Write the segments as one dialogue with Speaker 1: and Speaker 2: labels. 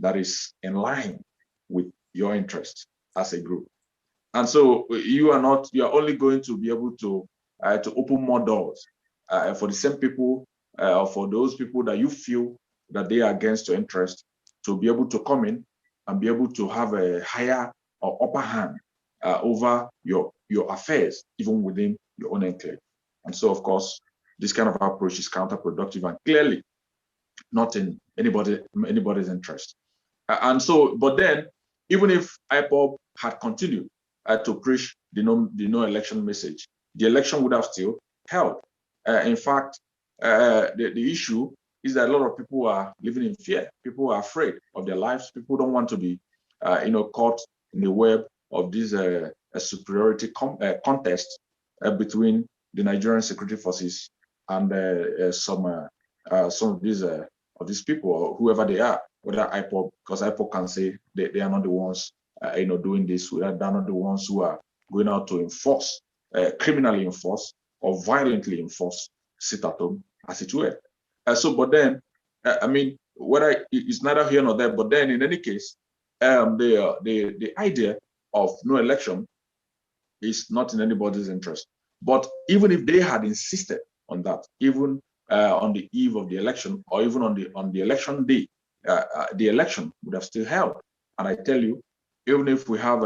Speaker 1: that is in line with your interests as a group. And so you are only going to be able to open more doors for the same people, or for those people that you feel that they are against your interest, to be able to come in and be able to have a higher or upper hand over your affairs, even within your own enclave. And so, of course, this kind of approach is counterproductive and clearly not in anybody's interest. And so, but then, even if IPOB had continued to preach the no election message, the election would have still held. In fact, the issue is that a lot of people are living in fear. People are afraid of their lives. People don't want to be, caught in the web of this superiority contest between the Nigerian security forces and some of these people, or whoever they are, whether IPOB, because IPOB can say they are not the ones doing this. They're not the ones who are going out to enforce, criminally enforce or violently enforce sit-at-home, as it were. But then, whether it's neither here nor there, but then in any case, the idea of no election is not in anybody's interest. But even if they had insisted on that, even on the eve of the election, or even on the election day, the election would have still held. And I tell you, even if we have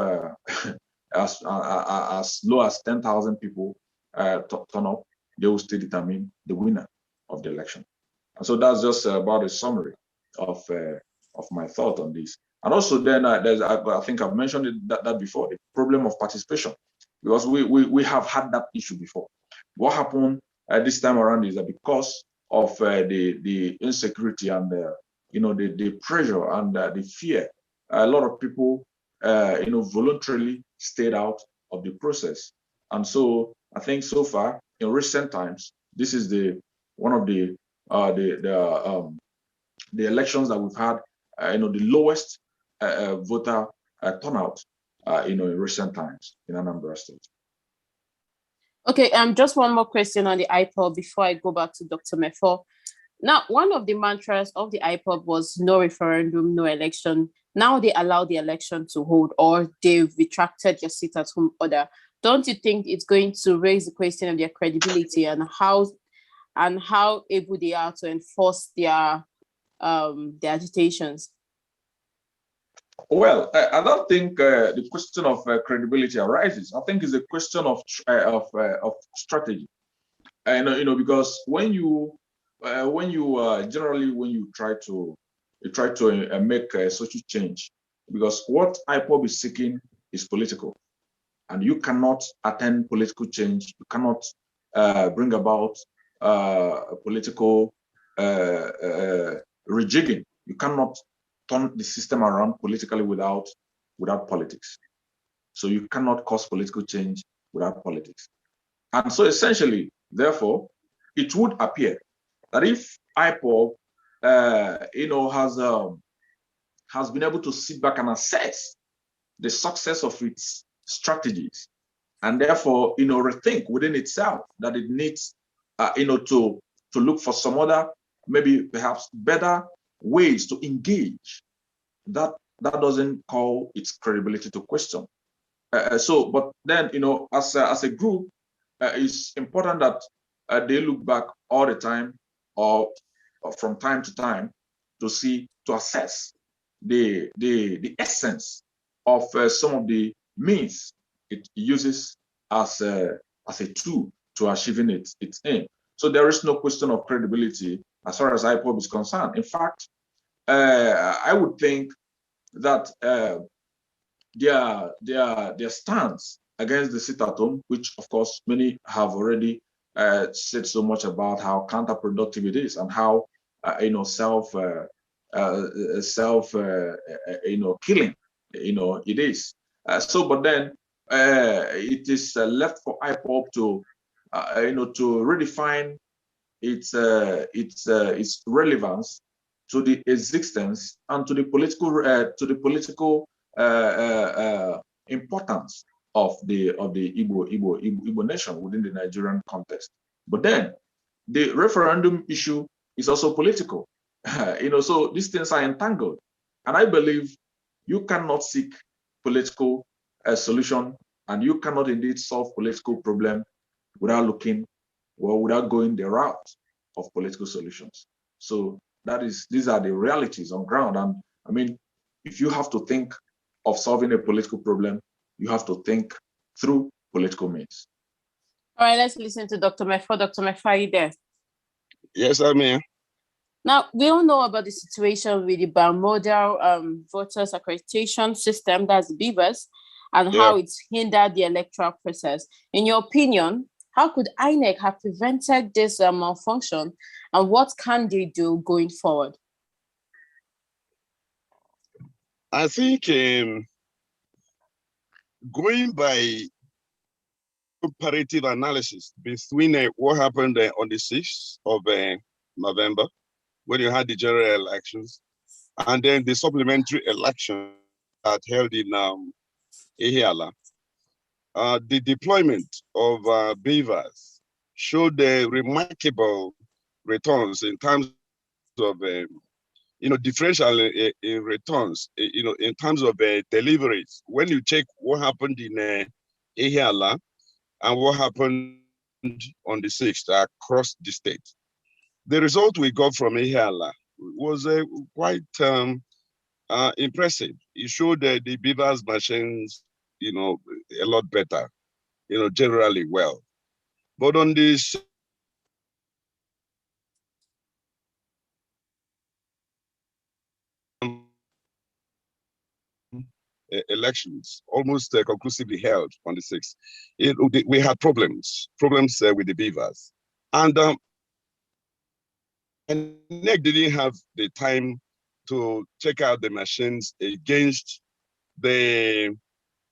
Speaker 1: as low as 10,000 people turn up, they will still determine the winner of the election. And so that's just about a summary of my thought on this. And also then I think I've mentioned that before, the problem of participation, because we have had that issue before. What happened this time around is that because of the insecurity and the pressure and the fear, a lot of people voluntarily stayed out of the process. And so I think so far in recent times, this is one of the elections that we've had the lowest voter turnout in recent times in Anambra State.
Speaker 2: Okay, just one more question on the IPOB before I go back to Dr. Mefor. Now, one of the mantras of the IPOB was no referendum, no election. Now they allow the election to hold, or they've retracted your sit-at-home order. Don't you think it's going to raise the question of their credibility and how able they are to enforce their agitations?
Speaker 1: Well, I don't think the question of credibility arises. I think it's a question of strategy. Because when you try to make a social change, because what IPOB is seeking is political, and you cannot attain political change. You cannot bring about political rejigging. You cannot turn the system around politically without politics. So you cannot cause political change without politics. And so essentially, therefore, it would appear that if IPOB has been able to sit back and assess the success of its strategies, and therefore rethink within itself that it needs to look for some other, maybe perhaps better ways to engage, that doesn't call its credibility to question. But then as a group, it's important that they look back all the time, or from time to time, to assess the essence of some of the means it uses as a tool to achieving its aim. So there is no question of credibility as far as IPOB is concerned. In fact, I would think that their stance against the sit-at-home, which of course many have already said so much about how counterproductive it is and how self killing it is. But then it is left for IPOB to redefine its relevance to the existence and to the political importance of the Igbo nation within the Nigerian context. But then the referendum issue is also political. So these things are entangled. And I believe you cannot seek political solution, and you cannot indeed solve political problem without looking, or without going the route of political solutions. So these are the realities on ground. And I mean, if you have to think of solving a political problem, you have to think through political means.
Speaker 2: All right, let's listen to Dr. Mefor. Dr. Mefor, are you there?
Speaker 3: Yes, I'm here.
Speaker 2: Now, we all know about the situation with the bimodal voters accreditation system, that's BVAS, and how it's hindered the electoral process. In your opinion, how could INEC have prevented this malfunction, and what can they do going forward?
Speaker 3: I think going by comparative analysis between what happened on the 6th of November, when you had the general elections, and then the supplementary election that held in Ihiala, the deployment of BVAS showed remarkable returns in terms of differential returns, in terms of deliveries. When you check what happened in Ihiala and what happened on the 6th across the state, the result we got from Ihiala was quite impressive. It showed that the BVAS machines, a lot better, generally well. But on this elections, almost conclusively held on the 6th, we had problems with the BVAS. And NEC didn't have the time to check out the machines against the,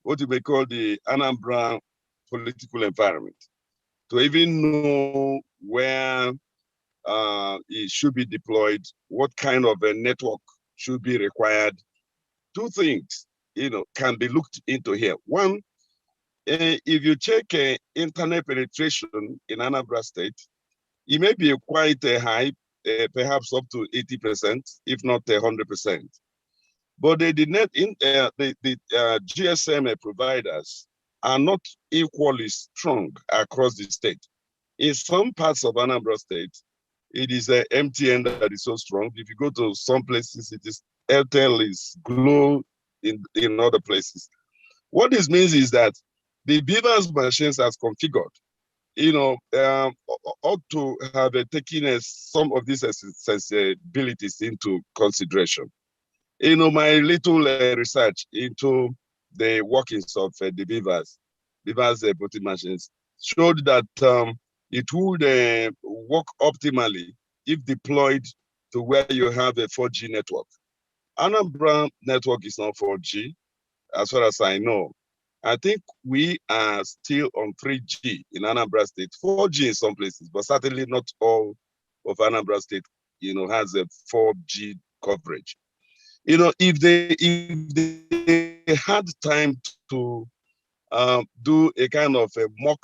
Speaker 3: what you may call the Anambra political environment, to even know where it should be deployed, what kind of a network should be required. Two things, can be looked into here. One, if you check internet penetration in Anambra State, it may be quite high, perhaps up to 80%, if not 100%. But the GSM providers are not equally strong across the state. In some parts of Anambra State, it is MTN that is so strong. If you go to some places, it is Airtel, is Glo in other places. What this means is that the BVAS machines as configured, ought to have taken some of these sensibilities into consideration. My little research into the workings of the BVAS voting machines showed that it would work optimally if deployed to where you have a 4G network. Anambra network is not 4G, as far as I know. I think we are still on 3G in Anambra State, 4G in some places, but certainly not all of Anambra State, has a 4G coverage. If they had time to do a kind of a mock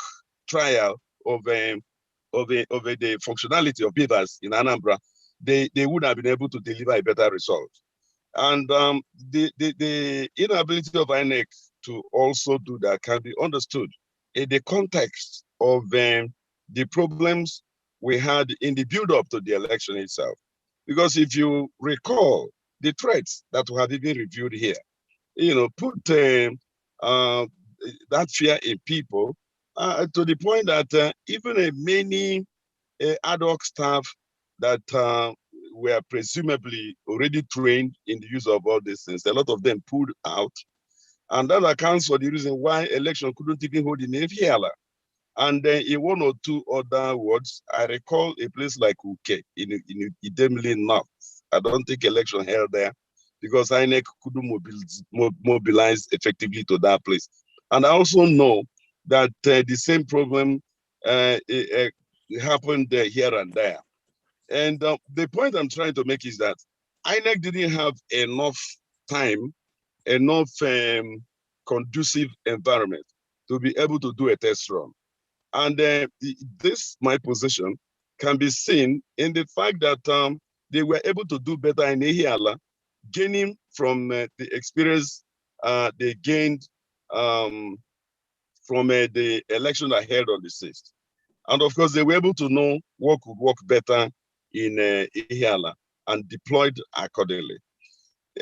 Speaker 3: trial of the functionality of BVAS in Anambra, they would have been able to deliver a better result. And the inability of INEC to also do that can be understood in the context of the problems we had in the build-up to the election itself. Because if you recall, the threats that we have even reviewed here, put that fear in people to the point that even many ad hoc staff that were presumably already trained in the use of all these things, a lot of them pulled out. And that accounts for the reason why election couldn't even hold in Ihiala. And in one or two other words, I recall a place like Uke in Idemili North. I don't think election held there because INEC couldn't mobilize effectively to that place. And I also know that the same problem happened here and there. And the point I'm trying to make is that INEC didn't have enough time, enough conducive environment to be able to do a test run. And my position, can be seen in the fact that they were able to do better in Ihiala gaining from the experience they gained from the election that held on the 6th. And of course, they were able to know what could work better in Ihiala and deployed accordingly.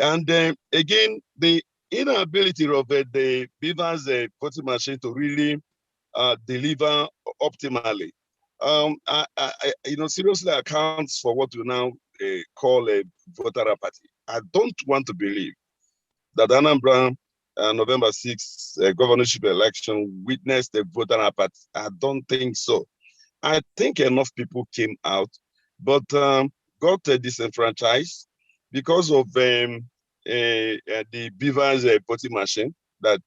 Speaker 3: And again, the inability of the BVAS voting machine to really deliver optimally, seriously accounts for what we now call a voter apathy. I don't want to believe that Anambra November 6th governorship election witnessed a voter apathy. I don't think so. I think enough people came out, but got disenfranchised because of the BVAS voting machine that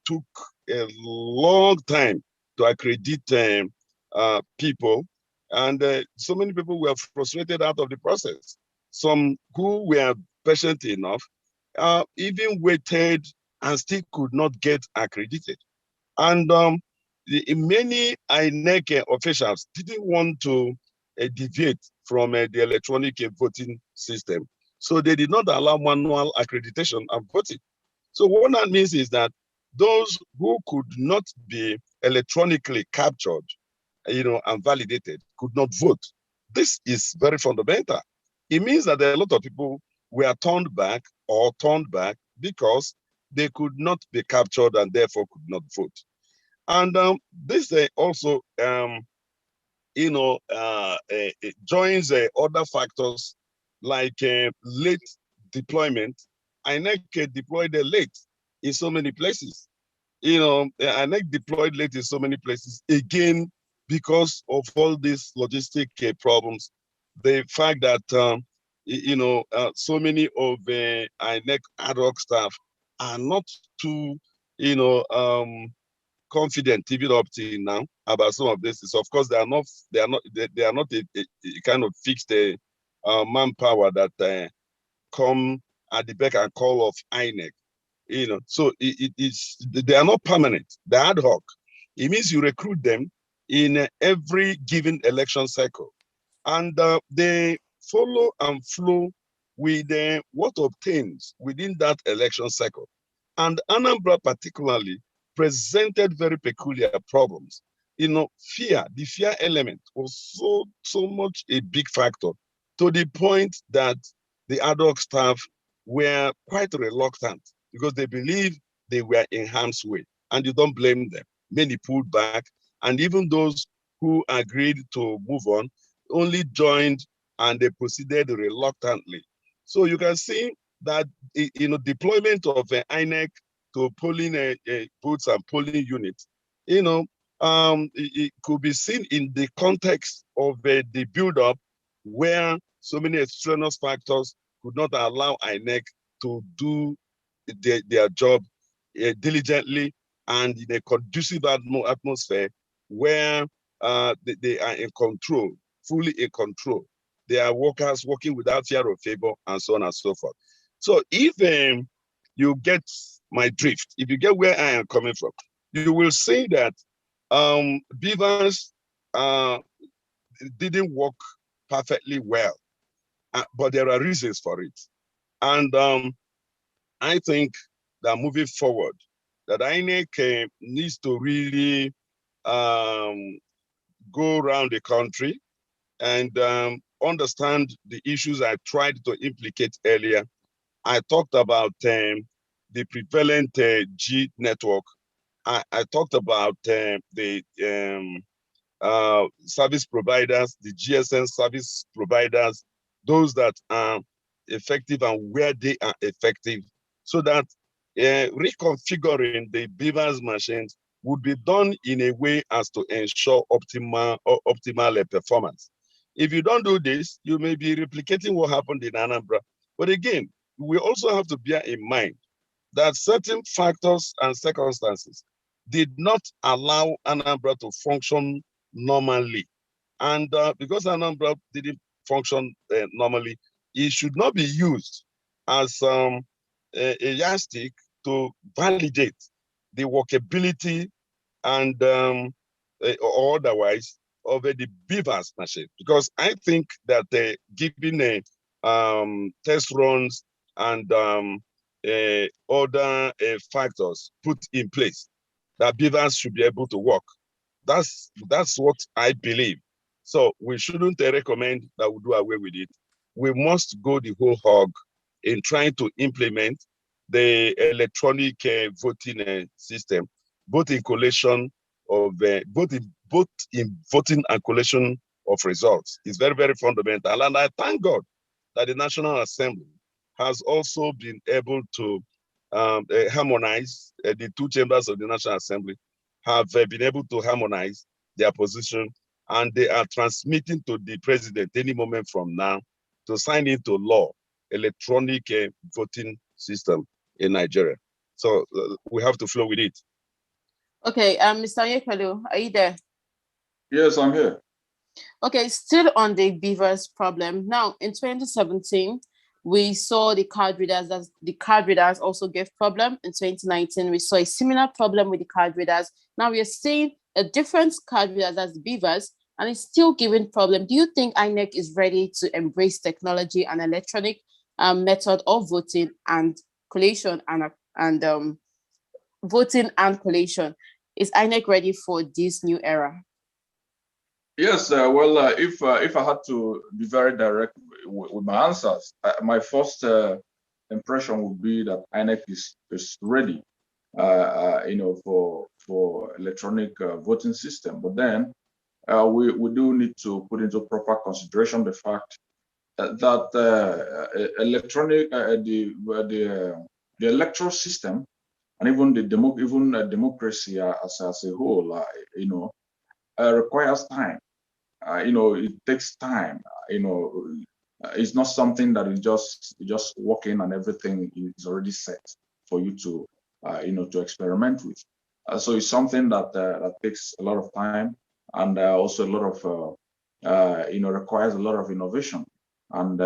Speaker 3: took a long time to accredit people. And so many people were frustrated out of the process. Some who were patient enough even waited and still could not get accredited. And many INEC officials didn't want to deviate from the electronic voting system. So they did not allow manual accreditation and voting. So what that means is that those who could not be electronically captured, and validated could not vote. This is very fundamental. It means that a lot of people were turned back because they could not be captured and therefore could not vote. And this also, it joins other factors like late deployment. INEC deployed late in so many places. INEC deployed late in so many places, again, because of all these logistic problems. The fact that, so many of INEC ad hoc staff are not too, confident even up till now about some of this. So of course, they are not a kind of fixed manpower that come at the beck and call of INEC. So they are not permanent. They're ad hoc. It means you recruit them in every given election cycle, and they follow and flow with what obtains within that election cycle. And Anambra particularly presented very peculiar problems. The fear element was so much a big factor, to the point that the ad hoc staff were quite reluctant because they believed they were in harm's way. And you don't blame them. Many pulled back, and even those who agreed to move on only joined and they proceeded reluctantly. So you can see that deployment of INEC to polling booths and polling units, it could be seen in the context of the build-up where so many extraneous factors could not allow INEC to do their job diligently and in a conducive atmosphere where they are in control, fully in control. They are workers working without fear of favor and so on and so forth. So if you get my drift, if you get where I am coming from, you will see that BVAS didn't work perfectly well, but there are reasons for it. And I think that moving forward, that INEC needs to really go around the country and understand the issues I tried to implicate earlier. I talked about the prevalent G network. I talked about the service providers, the GSM service providers, those that are effective and where they are effective, so that reconfiguring the BVAS machines would be done in a way as to ensure optimal performance. If you don't do this, you may be replicating what happened in Anambra. But again, we also have to bear in mind that certain factors and circumstances did not allow Anambra to function normally. And because Anambra didn't function normally, it should not be used as a yardstick to validate the workability and or otherwise of the BVAS machine. Because I think that given test runs and other factors put in place that BVAS should be able to work. That's what I believe. So we shouldn't recommend that we do away with it. We must go the whole hog in trying to implement the electronic voting system, both in collation of both in voting and collation of results. It's very, very fundamental. And I thank God that the National Assembly has also been able to harmonize the two chambers of the National Assembly have been able to harmonize their position, and they are transmitting to the president any moment from now to sign into law electronic voting system in Nigeria. So we have to flow with it.
Speaker 2: Okay, Mr. Onyekwelu, are you there?
Speaker 1: Yes, I'm here.
Speaker 2: Okay, still on the BVAS problem. Now, in 2017, we saw the card readers also gave problem. In 2019, we saw a similar problem with the card readers. Now we are seeing a different card readers as BVAS, and it's still giving problem. Do you think INEC is ready to embrace technology and electronic method of voting and collation and voting and collation? Is INEC ready for this new era?
Speaker 1: Yes, well, if I had to be very direct with my answers, my first impression would be that INEC is ready, for electronic voting system. But then we do need to put into proper consideration the fact that electronic the electoral system and even the democracy as a whole, requires time. It takes time. It's not something that is just walk in and everything is already set for you to, to experiment with. So it's something that takes a lot of time and also a lot of, requires a lot of innovation and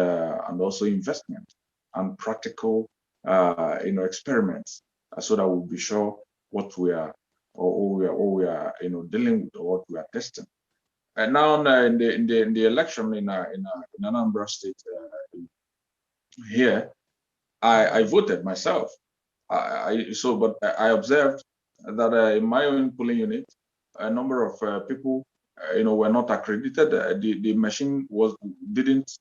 Speaker 1: also investment and practical, experiments, so that we'll be sure what we are dealing with or what we are testing. And now in the election in Anambra State here, I voted myself. But I observed that in my own polling unit, a number of people, were not accredited. The machine didn't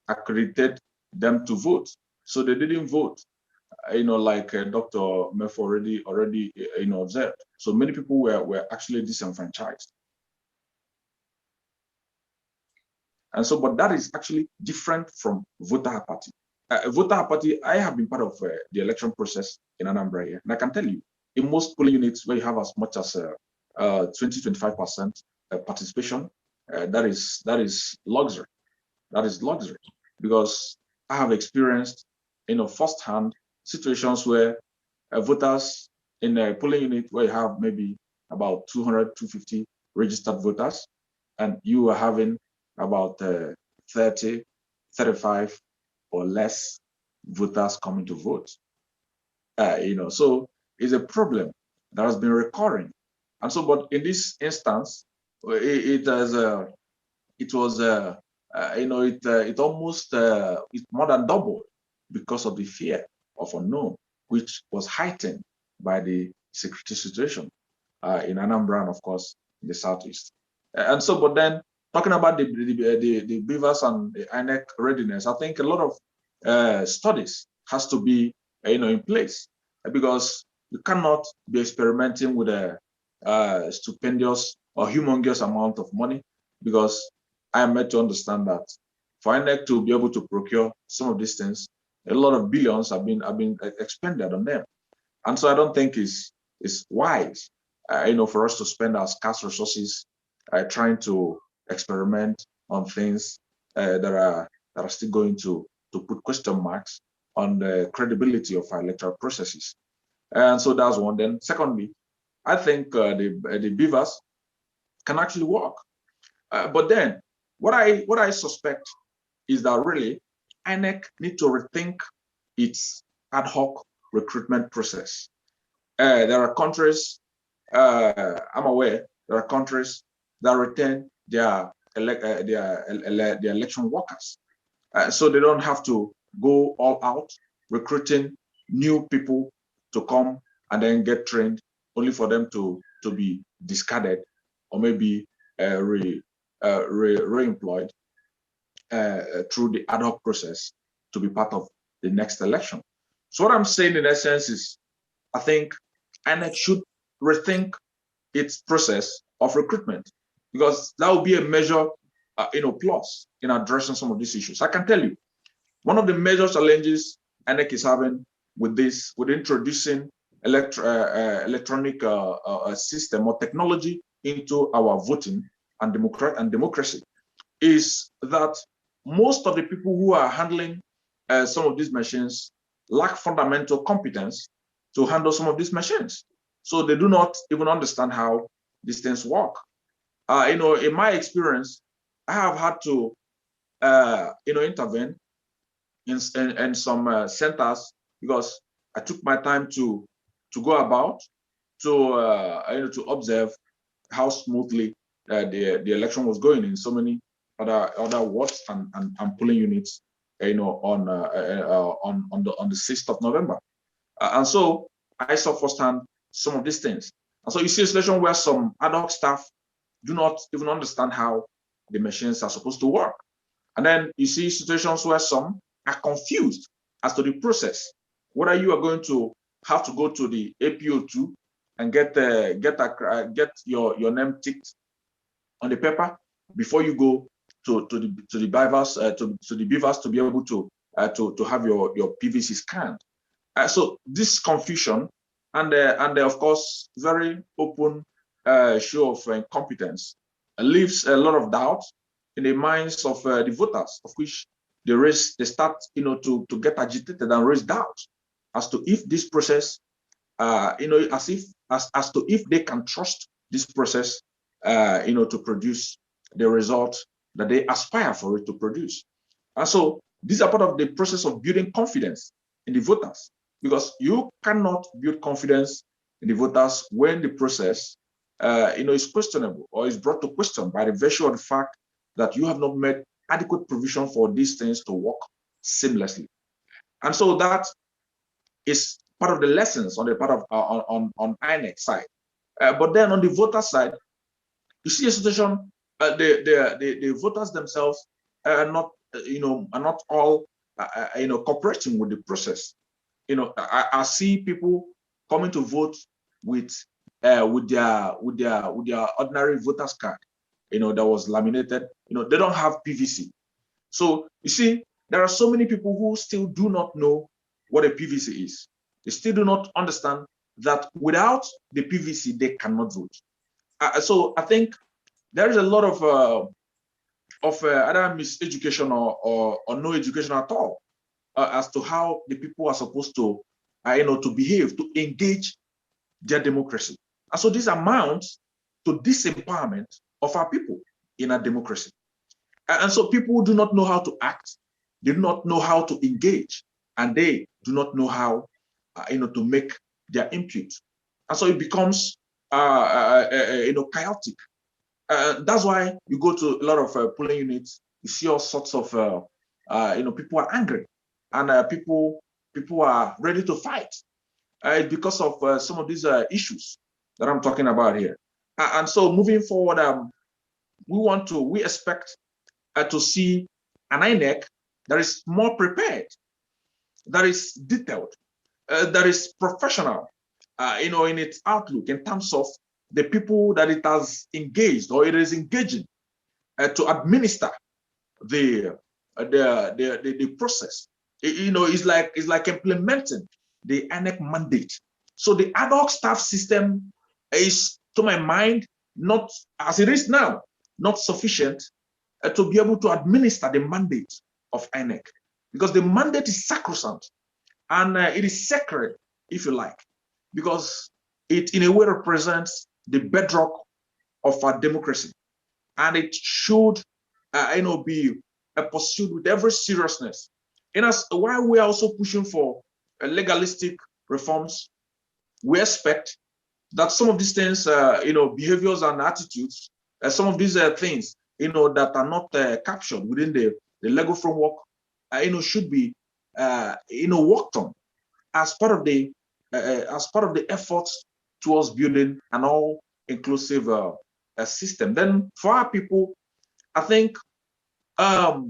Speaker 1: accredit them to vote, so they didn't vote. Like Dr. Mefor already observed. So many people were actually disenfranchised. And so, but that is actually different from voter apathy. Voter apathy, I have been part of the election process in Anambra here, and I can tell you, in most polling units where you have as much as 20-25% participation, that is luxury. That is luxury, because I have experienced, firsthand situations where voters in a polling unit where you have maybe about 200, 250 registered voters, and you are having about 30, 35 or less voters coming to vote. So it's a problem that has been recurring. And so, but in this instance, it almost it's more than doubled because of the fear of unknown, which was heightened by the security situation in Anambra and of course in the southeast. And so, but then talking about the BVAS and the INEC readiness, I think a lot of studies has to be in place, because you cannot be experimenting with a stupendous or humongous amount of money, because I am made to understand that for INEC to be able to procure some of these things, a lot of billions have been expended on them, and so I don't think it's wise, for us to spend our scarce resources trying to experiment on things that are still going to put question marks on the credibility of our electoral processes. And so that's one. Then secondly, I think the BVAS can actually work. But then what I suspect is that really INEC need to rethink its ad hoc recruitment process. There are countries, I'm aware, there are countries that retain their election workers. so they don't have to go all out recruiting new people to come and then get trained, only for them to be discarded or maybe re-employed through the ad hoc process to be part of the next election. So what I'm saying in essence is, I think INEC should rethink its process of recruitment, because that will be a major plus in addressing some of these issues. I can tell you, one of the major challenges INEC is having with this, with introducing electronic system or technology into our voting and democracy, is that most of the people who are handling some of these machines lack fundamental competence to handle some of these machines. So they do not even understand how these things work. In my experience, I have had to, intervene in some centers, because I took my time to go about to observe how smoothly the election was going in so many other wards and polling units, on the 6th of November, and so I saw firsthand some of these things. And so you see a situation where some ad hoc staff do not even understand how the machines are supposed to work, and then you see situations where some are confused as to the process, whether you are going to have to go to the APO2 and get your name ticked on the paper before you go to the BVAS to the BVAS to be able to have your PVC scanned. So this confusion and of course very open show of incompetence leaves a lot of doubt in the minds of the voters, of which they start to get agitated and raise doubt as to if this process as to if they can trust this process to produce the result that they aspire for it to produce. And so these are part of the process of building confidence in the voters, because you cannot build confidence in the voters when the process is questionable or is brought to question by the virtue of the fact that you have not made adequate provision for these things to work seamlessly. And so that is part of the lessons on the part of on INEC side. But then on the voter side, you see a situation, the voters themselves are not all cooperating with the process. I see people coming to vote with their ordinary voters card, that was laminated. They don't have PVC. So you see, there are so many people who still do not know what a PVC is. They still do not understand that without the PVC, they cannot vote. So I think there is a lot of either miseducation or no education at all as to how the people are supposed to, to behave, to engage their democracy. And so this amounts to disempowerment of our people in our democracy. And so people do not know how to act, they do not know how to engage, and they do not know how, to make their input. And so it becomes, chaotic. That's why you go to a lot of polling units, you see all sorts of, people are angry, and people are ready to fight because of some of these issues that I'm talking about here. And so moving forward, we expect to see an INEC that is more prepared, that is detailed, that is professional, in its outlook in terms of the people that it has engaged or it is engaging to administer the process. It's like implementing the INEC mandate. So the ad hoc staff system is, to my mind, not as it is now, not sufficient to be able to administer the mandate of INEC, because the mandate is sacrosanct and it is sacred, if you like, because it in a way represents the bedrock of our democracy, and it should be pursued with every seriousness. And as while we are also pushing for legalistic reforms, we expect that some of these things, behaviors and attitudes, some of these things, that are not captured within the legal framework should be, worked on as part of the efforts towards building an all-inclusive system. Then for our people, I think a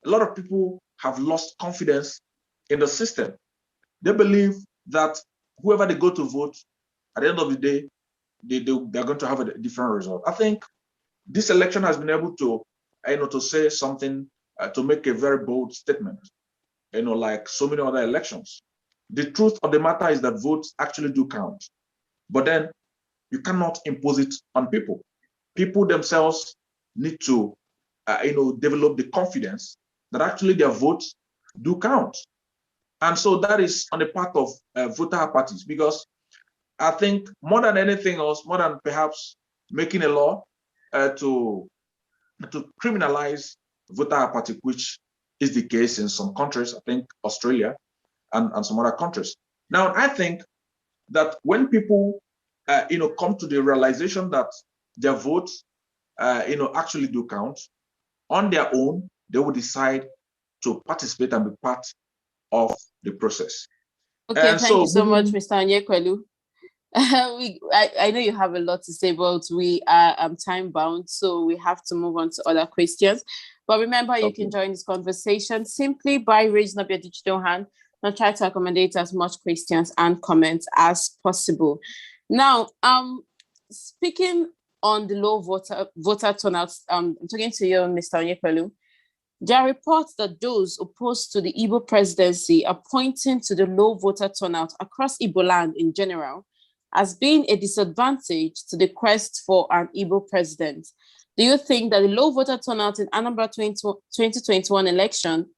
Speaker 1: lot of people have lost confidence in the system. They believe that whoever they go to vote, at the end of the day, they're going to have a different result. I think this election has been able to, to say something, to make a very bold statement, like so many other elections. The truth of the matter is that votes actually do count, but then you cannot impose it on people. People themselves need to, develop the confidence that actually their votes do count. And so that is on the part of voter parties, because I think more than anything else, more than perhaps making a law to criminalize voter party, which is the case in some countries, I think Australia and some other countries. Now, I think that when people, come to the realization that their votes, actually do count, on their own, they will decide to participate and be part of the process.
Speaker 2: Okay, and thank you so much, Mr. Onyekwelu. I know you have a lot to say, but we are time bound, so we have to move on to other questions. But remember, you can join this conversation simply by raising up your digital hand and try to accommodate as much questions and comments as possible. Now, speaking on the low voter turnout, I'm talking to you, Mr. Onyekwelu. There are reports that those opposed to the Igbo presidency are pointing to the low voter turnout across Igbo land in general as being a disadvantage to the quest for an Igbo president. Do you think that the low voter turnout in Anambra 2021 election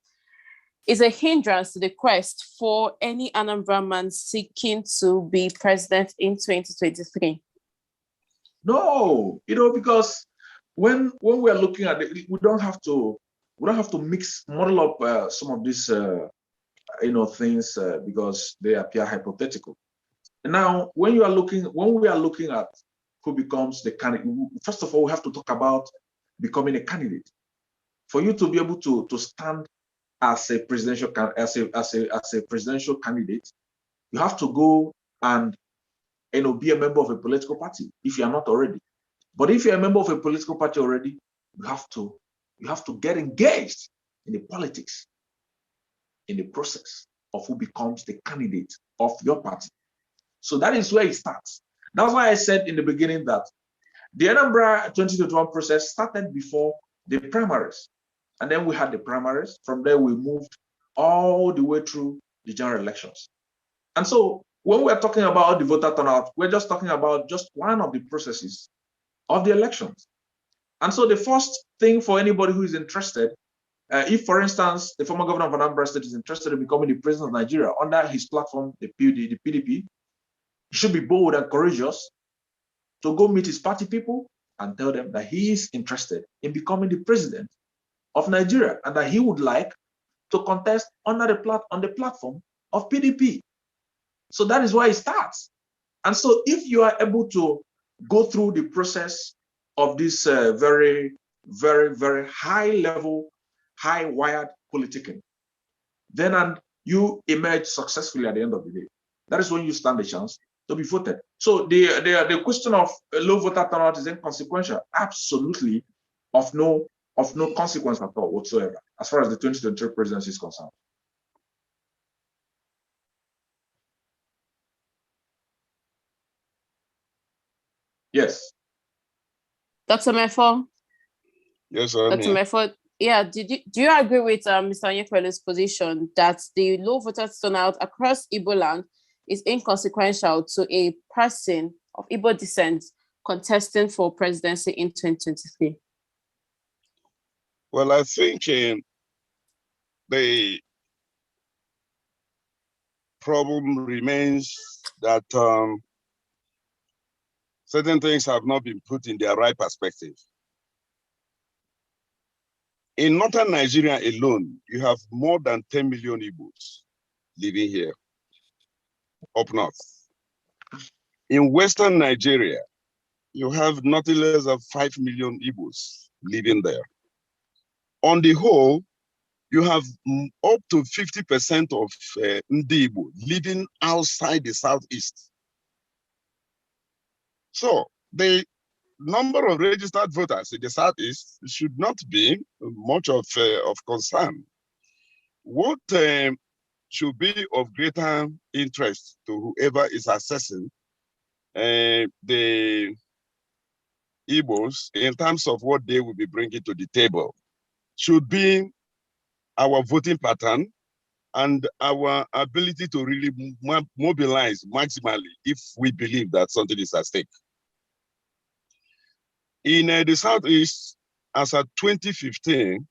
Speaker 2: is a hindrance to the quest for any Anambra man seeking to be president in 2023?
Speaker 1: No, because when we are looking at it, we don't have to model up some of these things because they appear hypothetical. Now, when we are looking at who becomes the candidate, first of all, we have to talk about becoming a candidate. For you to be able to stand as a presidential presidential candidate, you have to go and be a member of a political party if you are not already. But if you're a member of a political party already, you have to get engaged in the politics, in the process of who becomes the candidate of your party. So that is where it starts. That's why I said in the beginning that the Anambra 2021 process started before the primaries. And then we had the primaries. From there, we moved all the way through the general elections. And so when we're talking about the voter turnout, we're just talking about just one of the processes of the elections. And so the first thing for anybody who is interested, if, for instance, the former governor of Anambra State is interested in becoming the president of Nigeria under his platform, the PDP, he should be bold and courageous to go meet his party people and tell them that he is interested in becoming the president of Nigeria and that he would like to contest on the platform of PDP. So that is why it starts. And so if you are able to go through the process of this very, very, very high level, high wired politicking, then you emerge successfully at the end of the day. That is when you stand a chance to be voted. So the question of low voter turnout is inconsequential, absolutely of no consequence at all whatsoever, as far as the 2023 presidency is concerned. Yes.
Speaker 2: Dr. Mefor?
Speaker 3: Yes,
Speaker 2: Dr. Mefor, yeah, do you agree with Mr. Onyekwelu's position that the low voter turnout across Igbo land is inconsequential to a person of Igbo descent contesting for presidency in 2023?
Speaker 3: Well, I think the problem remains that certain things have not been put in their right perspective. In northern Nigeria alone, you have more than 10 million Igbos living here, up north. In western Nigeria, you have nothing less than 5 million Igbos living there. On the whole, you have up to 50% of Ndi Igbo living outside the Southeast. So the number of registered voters in the Southeast should not be much of concern. What should be of greater interest to whoever is assessing the Igbos in terms of what they will be bringing to the table should be our voting pattern and our ability to really mobilize maximally if we believe that something is at stake. In the Southeast, as of 2015,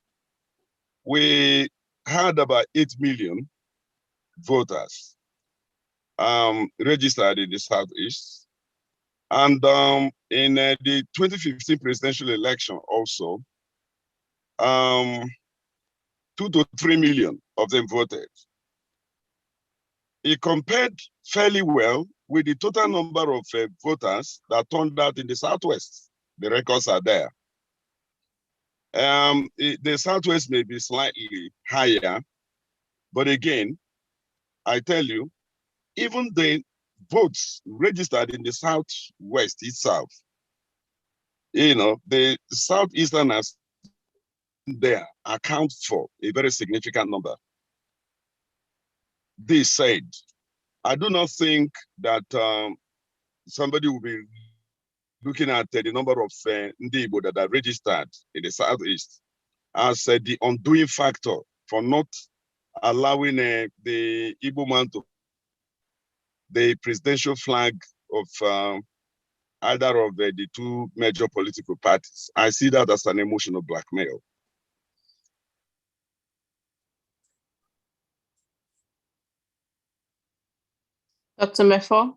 Speaker 3: we had about 8 million voters registered in the Southeast. And in the 2015 presidential election also, 2 to 3 million of them voted. It compared fairly well with the total number of voters that turned out in the Southwest. The records are there. The Southwest may be slightly higher, but again, I tell you, even the votes registered in the Southwest itself, you know, the Southeasterners there account for a very significant number. This said, I do not think that somebody will be looking at the number of Ndi Igbo that are registered in the Southeast as the undoing factor for not allowing the Igbo man to the presidential flag of either of the two major political parties. I see that as an emotional blackmail.
Speaker 2: Dr. Mefor?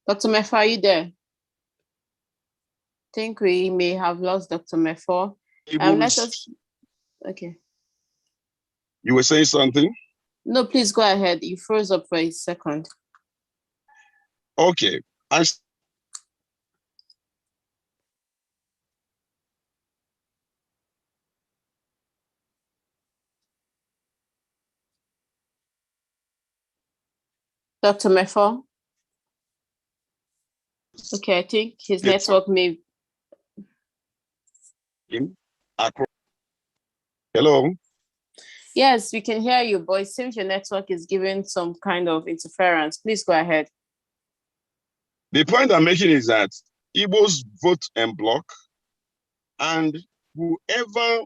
Speaker 2: Dr. Mefor, are you there? I think we may have lost Dr. Mefor. Let us, okay.
Speaker 3: You were saying something?
Speaker 2: No, please go ahead. You froze up for a second.
Speaker 3: Okay.
Speaker 2: Dr. Mefor? Okay, I think his network may...
Speaker 3: Hello?
Speaker 2: Yes, we can hear you, but it seems your network is giving some kind of interference. Please go ahead.
Speaker 3: The point I'm making is that Igbos vote en bloc, and whoever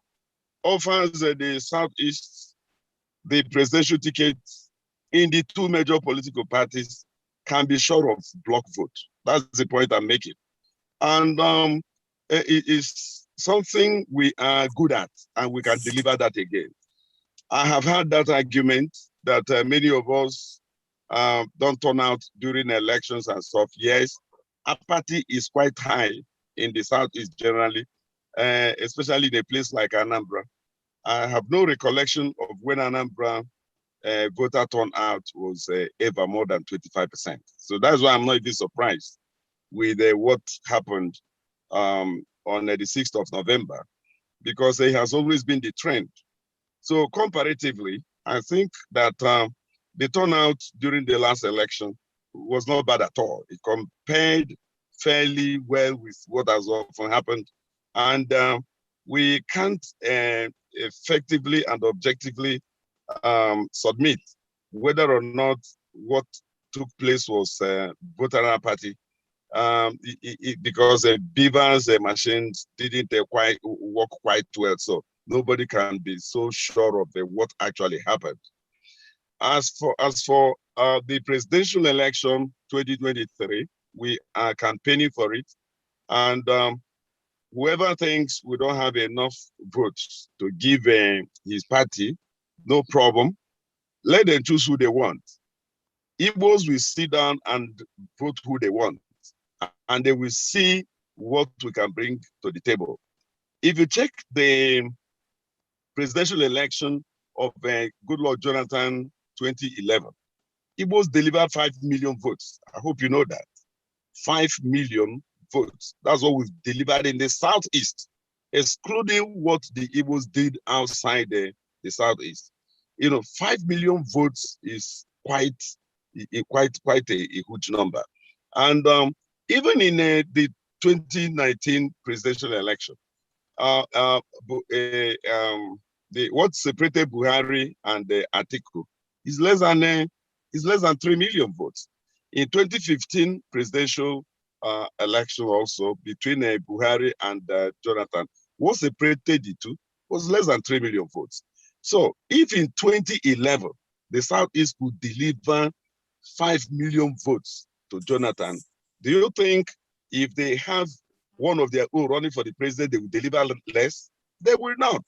Speaker 3: offers the Southeast the presidential ticket in the two major political parties can be sure of block vote. That's the point I'm making. And it is something we are good at, and we can deliver that again. I have had that argument that many of us don't turn out during elections and stuff. Yes, apathy is quite high in the Southeast generally, especially in a place like Anambra. I have no recollection of when Anambra voter turnout was ever more than 25%. So that's why I'm not even surprised with what happened on the 6th of November, because it has always been the trend. So comparatively, I think that the turnout during the last election was not bad at all. It compared fairly well with what has often happened. And we can't effectively and objectively submit whether or not what took place was voter apathy, because the BVAS machines didn't quite work quite well. So nobody can be so sure of what actually happened. As for the presidential election 2023, we are campaigning for it, and whoever thinks we don't have enough votes to give his party, no problem. Let them choose who they want. Igbos will sit down and vote who they want, and they will see what we can bring to the table. If you check the presidential election of Goodluck Jonathan 2011, Igbos delivered 5 million votes. I hope you know that. 5 million votes. That's what we've delivered in the Southeast. excluding what the Igbos did outside the Southeast. 5 million votes is quite a huge number. And even in the 2019 presidential election, what separated Buhari and Atiku is less than 3 million votes. In 2015 presidential election also between Buhari and Jonathan, what separated the two was less than 3 million votes. So if in 2011, the Southeast could deliver 5 million votes to Jonathan, do you think if they have one of their own running for the president, they will deliver less? They will not.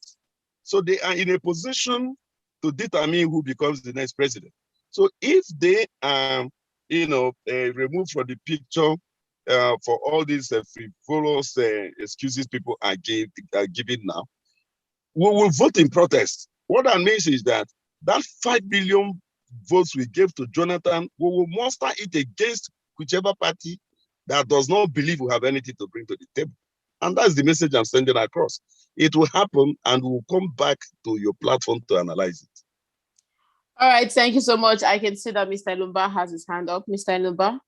Speaker 3: So they are in a position to determine who becomes the next president. So if they are, removed from the picture for all these frivolous excuses people are giving now, we will vote in protest. What that means is that 5 million votes we gave to Jonathan, we will muster it against whichever party that does not believe we have anything to bring to the table. And that's the message I'm sending across. It will happen, and we'll come back to your platform to analyze it.
Speaker 2: All right, thank you so much. I can see that Mr. Lumba has his hand up. Mr. Lumba?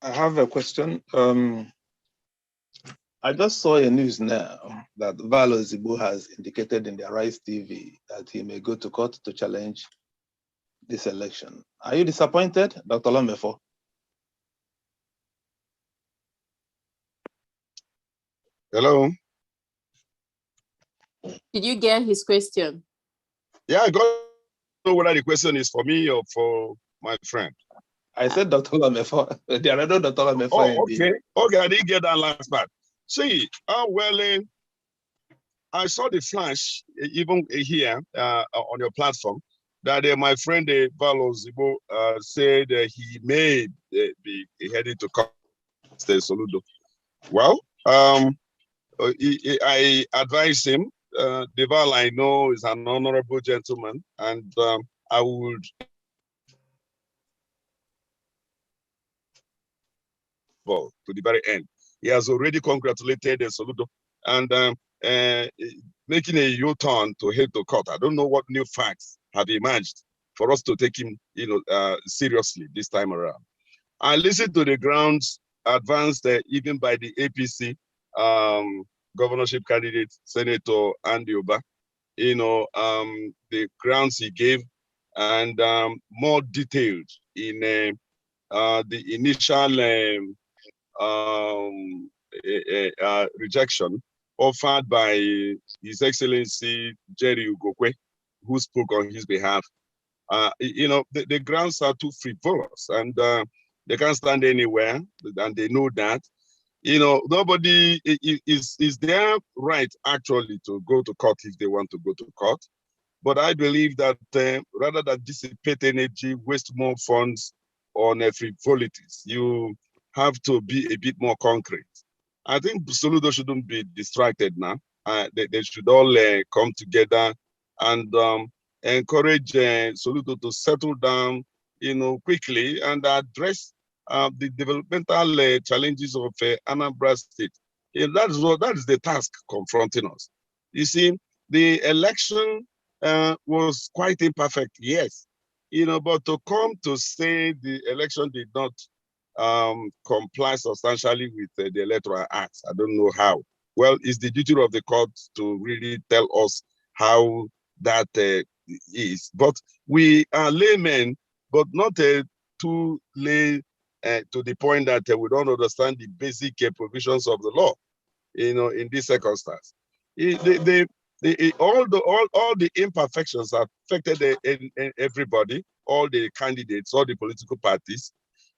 Speaker 4: I have a question. I just saw a news now that Valo Zibo has indicated in the Rise TV that he may go to court to challenge this election. Are you disappointed, Dr. Mefor?
Speaker 3: Hello?
Speaker 2: Did you get his question?
Speaker 3: Yeah, I don't know whether the question is for me or for my friend.
Speaker 4: I said Dr. Mefor. There are no Dr. Mefor.
Speaker 3: Oh, okay. Okay, I didn't get that last part. See, I saw the flash even here on your platform that my friend Valo Zibo said he may be headed to court. Soludo. Well, I advise him. Deval, I know, is an honorable gentleman, and I would to the very end. He has already congratulated Soludo and making a U-turn to head to court. I don't know what new facts have emerged for us to take him, seriously this time around. I listened to the grounds advanced even by the APC governorship candidate, Senator Andy Oba, the grounds he gave, and more detailed in the initial rejection offered by His Excellency Jerry Ugokwe, who spoke on his behalf. The grounds are too frivolous, and they can't stand anywhere, and they know that. Nobody is their right actually to go to court if they want to go to court. But I believe that rather than dissipate energy, waste more funds on frivolities, you have to be a bit more concrete. I think Soludo shouldn't be distracted now. They should all come together and encourage Soludo to settle down, quickly and address the developmental challenges of Anambra State. That is the task confronting us. You see, the election was quite imperfect, yes, but to come to say the election did not comply substantially with the Electoral Act, I don't know how. Well, it's the duty of the court to really tell us how that is. But we are laymen, but not too lay to the point that we don't understand the basic provisions of the law, in this circumstance. All the imperfections affected everybody, all the candidates, all the political parties.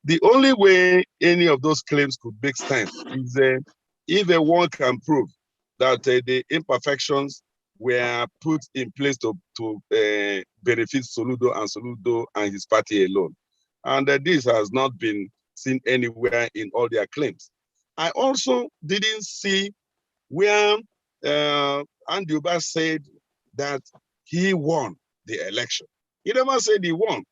Speaker 3: The only way any of those claims could make sense is if one can prove that the imperfections were put in place to benefit Soludo and his party alone. And this has not been seen anywhere in all their claims. I also didn't see where Andy Uba said that he won the election. He never said he won.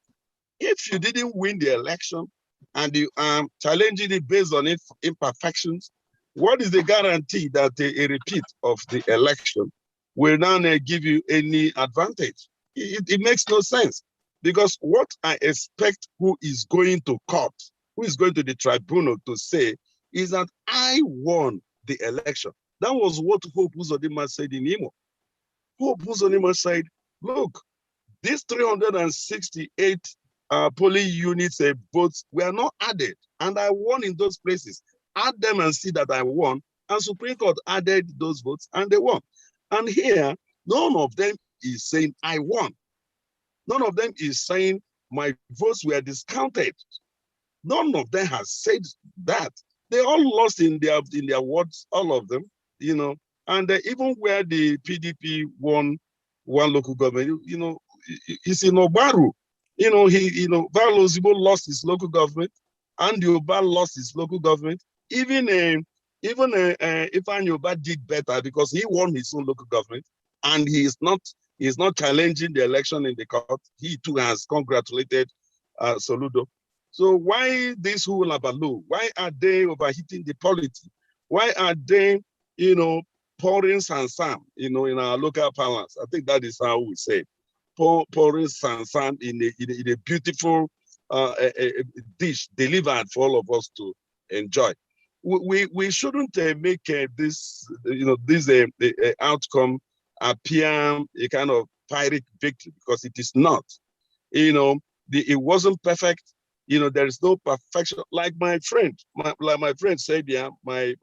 Speaker 3: If you didn't win the election and you are challenging it based on imperfections, What is the guarantee that a repeat of the election will now give you any advantage? It makes no sense, because what I expect who is going to court, who is going to the tribunal to say is that I won the election. That was what Hope Uzodinma said in Imo. Hope Uzodinma said, look, these 368 polling units votes were not added, and I won in those places. Add them and see that I won, and Supreme Court added those votes and they won. And here, none of them is saying I won. None of them is saying my votes were discounted. None of them has said that. They all lost in their wards, all of them, you know. And even where the PDP won one local government, you know, it's in Obaru. You know, Val Ozibo lost his local government, and Yoba lost his local government. Even Ifeanyi Uba did better because he won his own local government, and he is not challenging the election in the court. He too has congratulated Soludo. So why this Hulabaloo? Why are they overheating the polity? Why are they, you know, pouring sansam, you know, in our local parlance? I think that is how we say it. Pouring sansam in a beautiful dish delivered for all of us to enjoy. We shouldn't make this, you know, this outcome appear a kind of Pyrrhic victory, because it is not. You know, it wasn't perfect. You know, there is no perfection. Like my friend said, yeah, my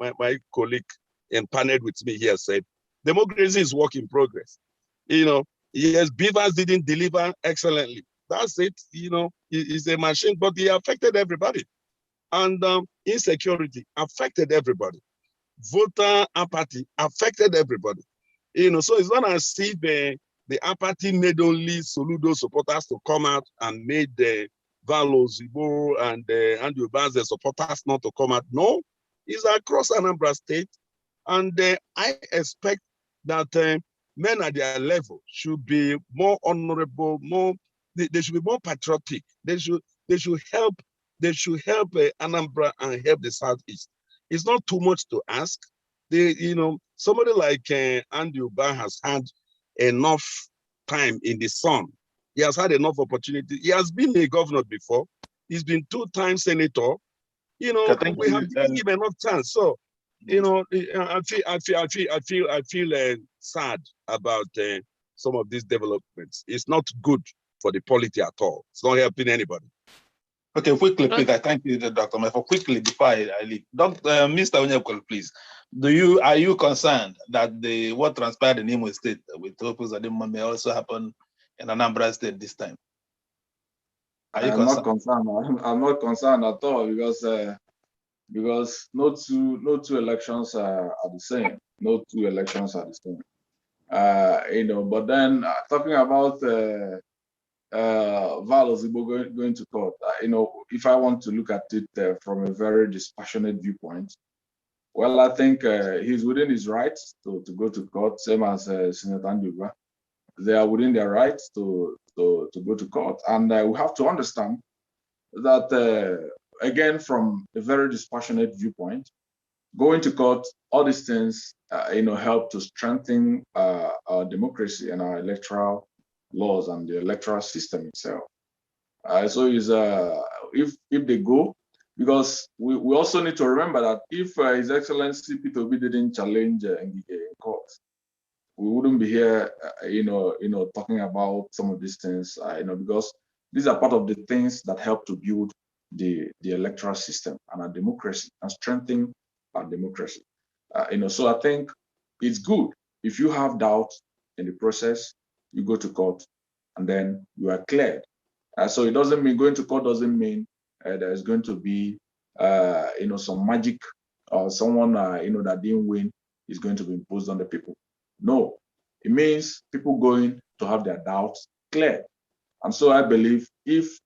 Speaker 3: colleague and partnered with me here said, democracy is work in progress. You know, yes, BVAS didn't deliver excellently. That's it. You know, it's a machine, but it affected everybody. And insecurity affected everybody. Voter apathy affected everybody. You know, so it's not as if the apathy made only Soludo supporters to come out and made the Val Ozibo and Andy Uba's supporters not to come out. No, it's across Anambra State. And I expect that men at their level should be more honorable, they should be more patriotic. They should help Anambra and help the Southeast. It's not too much to ask. You know, somebody like Andy Uba has had enough time in the sun. He has had enough opportunity. He has been a governor before. He's been 2-time senator. You know, we have given him enough chance. So, you know, I feel sad about some of these developments. It's not good for the polity at all. It's not helping anybody.
Speaker 4: Okay, quickly, please. I thank you, Dr. Mefor. Quickly, before I leave, Mr. Onyekwelu, please. Are you concerned that what transpired in Imo State with Hope Uzodinma may also happen in Anambra State this time?
Speaker 1: I'm not concerned. I'm not concerned at all, because no two elections are the same. No two elections are the same. You know, but then talking about Val Ozibo going to court, you know, if I want to look at it from a very dispassionate viewpoint, well, I think he's within his rights to go to court, same as Senator Anambra. They are within their rights to go to court, and we have to understand that again, from a very dispassionate viewpoint, going to court, all these things, you know, help to strengthen our democracy and our electoral laws and the electoral system itself. So is if they go, because we also need to remember that if His Excellency Peter Obi didn't challenge in court, we wouldn't be here, you know, talking about some of these things, you know, because these are part of the things that help to build the electoral system and our democracy and strengthen our democracy. You know, so I think it's good if you have doubt in the process, you go to court, and then you are cleared. So it doesn't mean going to court doesn't mean there's going to be you know, some magic or someone you know, that didn't win is going to be imposed on the people. No, it means people going to have their doubts cleared. And so I believe if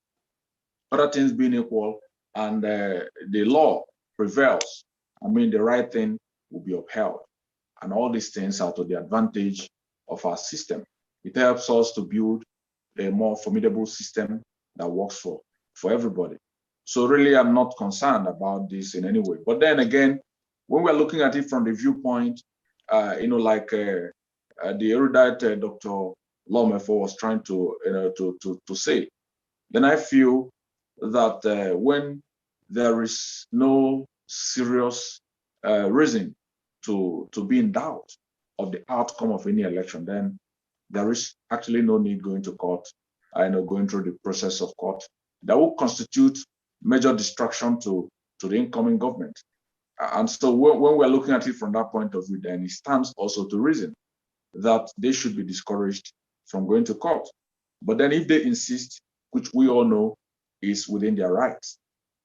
Speaker 1: other things being equal and the law prevails, I mean, the right thing will be upheld. And all these things are to the advantage of our system. It helps us to build a more formidable system that works for everybody. So really, I'm not concerned about this in any way. But then again, when we're looking at it from the viewpoint, like the erudite Dr. Mefor was trying to, to say, then I feel that when there is no serious reason to be in doubt of the outcome of any election, then there is actually no need going to court, going through the process of court. That will constitute major distraction to the incoming government. And so when we're looking at it from that point of view, then it stands also to reason that they should be discouraged from going to court. But then if they insist, which we all know is within their rights,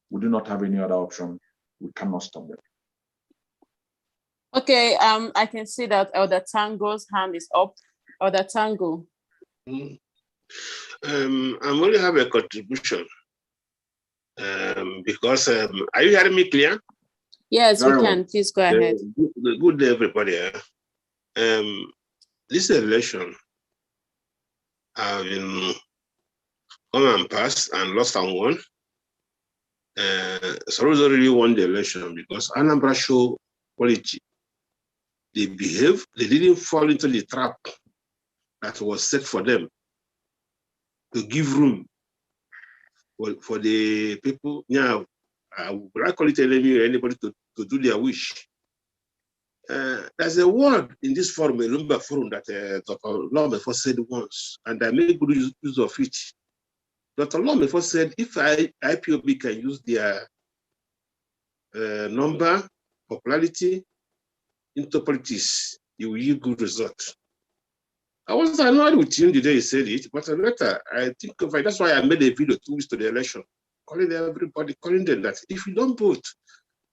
Speaker 1: we do not have any other option. We cannot stop them.
Speaker 2: Okay, I can see that Elder Tango's hand is up. Elder Tango.
Speaker 5: I only have a contribution because are you hearing me clear?
Speaker 2: Yes, we can. Please go ahead.
Speaker 5: Good day, everybody. This election have been come and passed and lost and won. Sorozo really won the election because Anambra show quality. They behave, they didn't fall into the trap that was set for them to give room for the people. Now, would I call it enemy or anybody to do their wish? There's a word in this forum, a Lumba forum, that Dr. Mefor said once, and I made good use of it. Dr. Mefor said, if IPOB can use their number, popularity into politics, you will yield good results. I was annoyed with him the day he said it, but later I think of it. That's why I made a video 2 weeks to the election, calling everybody, calling them that if you don't vote,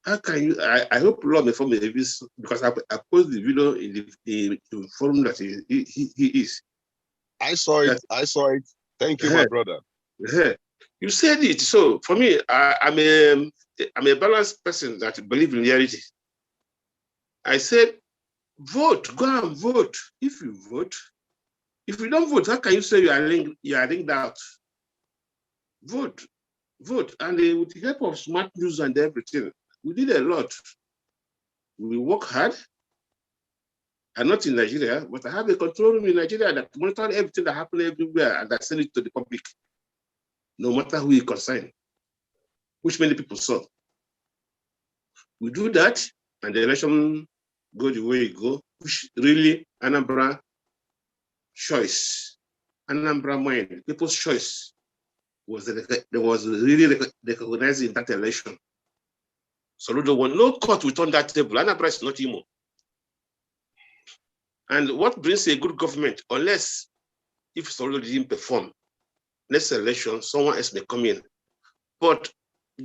Speaker 5: how can you? I hope Lord Mefor may be, because I posted the video in the forum that he is.
Speaker 3: I saw it. I saw it. Thank you, my brother.
Speaker 5: You said it. So for me, I'm a balanced person that believes in reality. I said, vote, go and vote. If you vote, if you don't vote, how can you say you are linked out? Vote, and with the help of smart news and everything, we did a lot. We work hard. I'm not in Nigeria, but I have a control room in Nigeria that monitors everything that happens everywhere and I send it to the public, no matter who is concerned, which many people saw. We do that, and the election go the way it go, which really Anambra choice, Anambra mind, people's choice was really recognized in that election. So no court will turn that table. Anambra is not Imo. And what brings a good government, unless if Soludo didn't perform, next election, someone else may come in. But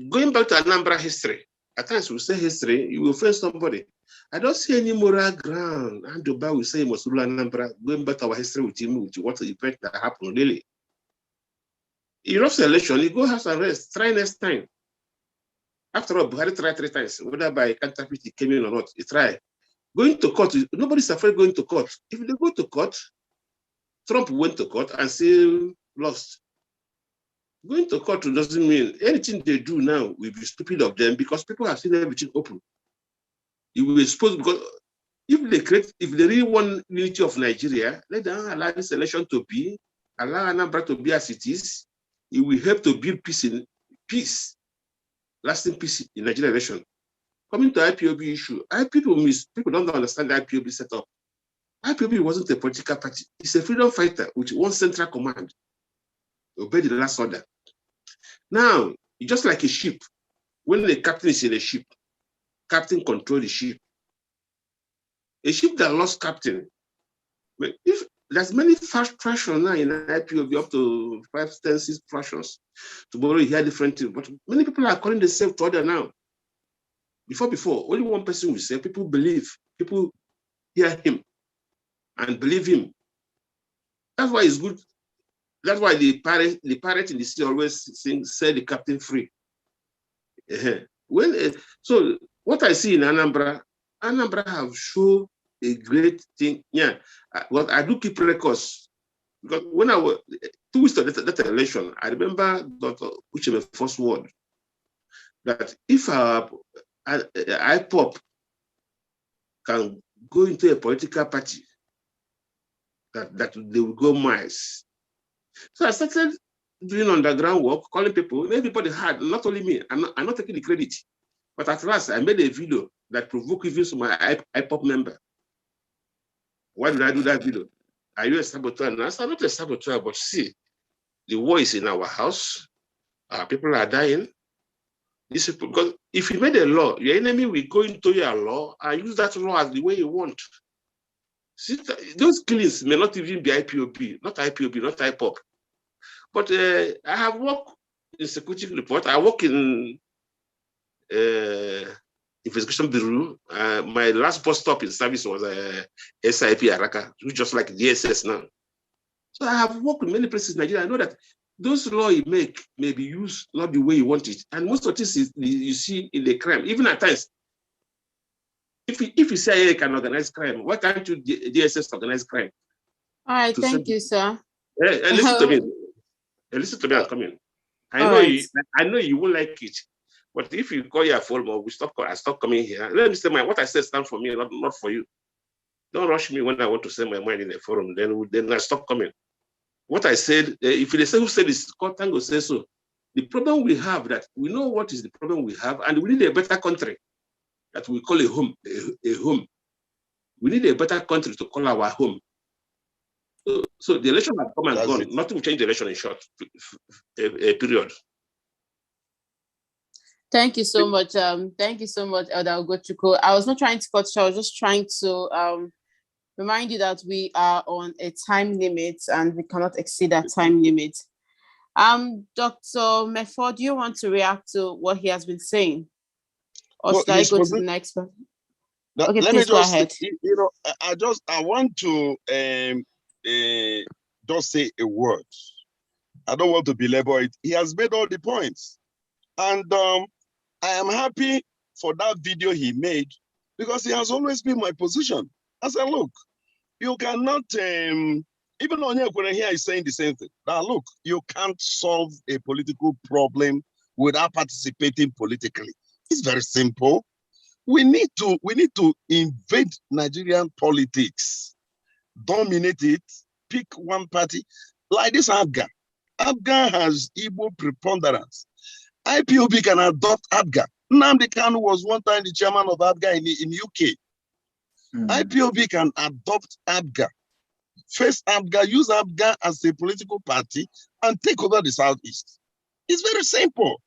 Speaker 5: going back to Anambra history, at times we say history, you will find somebody. I don't see any moral ground. And Dubai will say he must rule Anambra, going back to our history with him, with what event that happened, really. He lost the election, he go house arrest, try next time. After all, Buhari tried 3 times, whether by counterfeit he came in or not, he tried. Going to court, nobody's afraid going to court. If they go to court, Trump went to court and still lost. Going to court doesn't mean anything they do now will be stupid of them because people have seen everything open. You will expose, because if they really want unity of Nigeria, let them allow this election to be, allow Anambra to be as it is. It will help to build peace, lasting peace in Nigeria election. Coming to IPOB issue, people don't understand the IPOB setup. IPOB wasn't a political party. It's a freedom fighter with one central command. Obey the last order. Now, it's just like a ship. When the captain is in a ship, captain controls the ship. A ship that lost captain, if there's many fractions now in IPOB, up to 5, 10, 6 fractions. Tomorrow you hear different things, but many people are calling themselves to order now. Before, only one person will say, people believe, people hear him and believe him. That's why it's good. That's why the parent in the sea always say the captain free. So what I see in Anambra have shown a great thing. Yeah, well, I do keep records because when I was 2 weeks to that election, I remember Dr. Ucheme's first word that if our IPOB can go into a political party that they will go miles. So I started doing underground work, calling people. Everybody had, not only me, I'm not taking the credit. But at last, I made a video that provoked even some my IPOB member. Why did I do that video? Are you a saboteur? And I said, I'm not a saboteur, but see, the war is in our house. Our people are dying. This is because if you made a law, your enemy will go into your law and use that law as the way you want. See, those killings may not even be IPOB, not IPOB. But I have worked in security report. I work in investigation bureau. My last bus stop in service was SIP Araka, which is just like DSS now. So I have worked in many places in Nigeria. I know that those laws you make may be used not the way you want it. And most of this is you see in the crime. Even at times, if you say you can organize crime, why can't you DSS organize crime?
Speaker 2: All right, thank you, sir.
Speaker 5: Listen to me. Listen to me, I'm coming. I know you won't like it. But if you call your phone or I stop coming here. Let me say what I said stand for me, not for you. Don't rush me when I want to say my mind in a forum. Then I stop coming. What I said, if they say who said this, Tango says so. The problem we have that we know what is the problem we have, and we need a better country that we call a home. A home. We need a better country to call our home. So the election has come and gone.
Speaker 3: It.
Speaker 5: Nothing will change the election in short a period.
Speaker 2: Thank you so much. Thank you so much, Elder Ugochukwu. I was not trying to cut you. I was just trying to remind you that we are on a time limit and we cannot exceed that time limit. Dr. Mefor, do you want to react to what he has been saying? Or should I go to the next one? Okay, please go ahead.
Speaker 3: I want to just say a word. I don't want to belabor it. He has made all the points. And I am happy for that video he made because it has always been my position. I said, look, you cannot, even Onyekwelu here is saying the same thing. Now, look, you can't solve a political problem without participating politically. It's very simple. We need to invade Nigerian politics, dominate it, pick one party, like this ABGA. ABGA has Igbo preponderance. IPOB can adopt ABGA. Nnamdi Kanu was one time the chairman of ABGA in UK. IPOB can adopt ABGA. Face ABGA, use ABGA as a political party and take over the Southeast. It's very simple.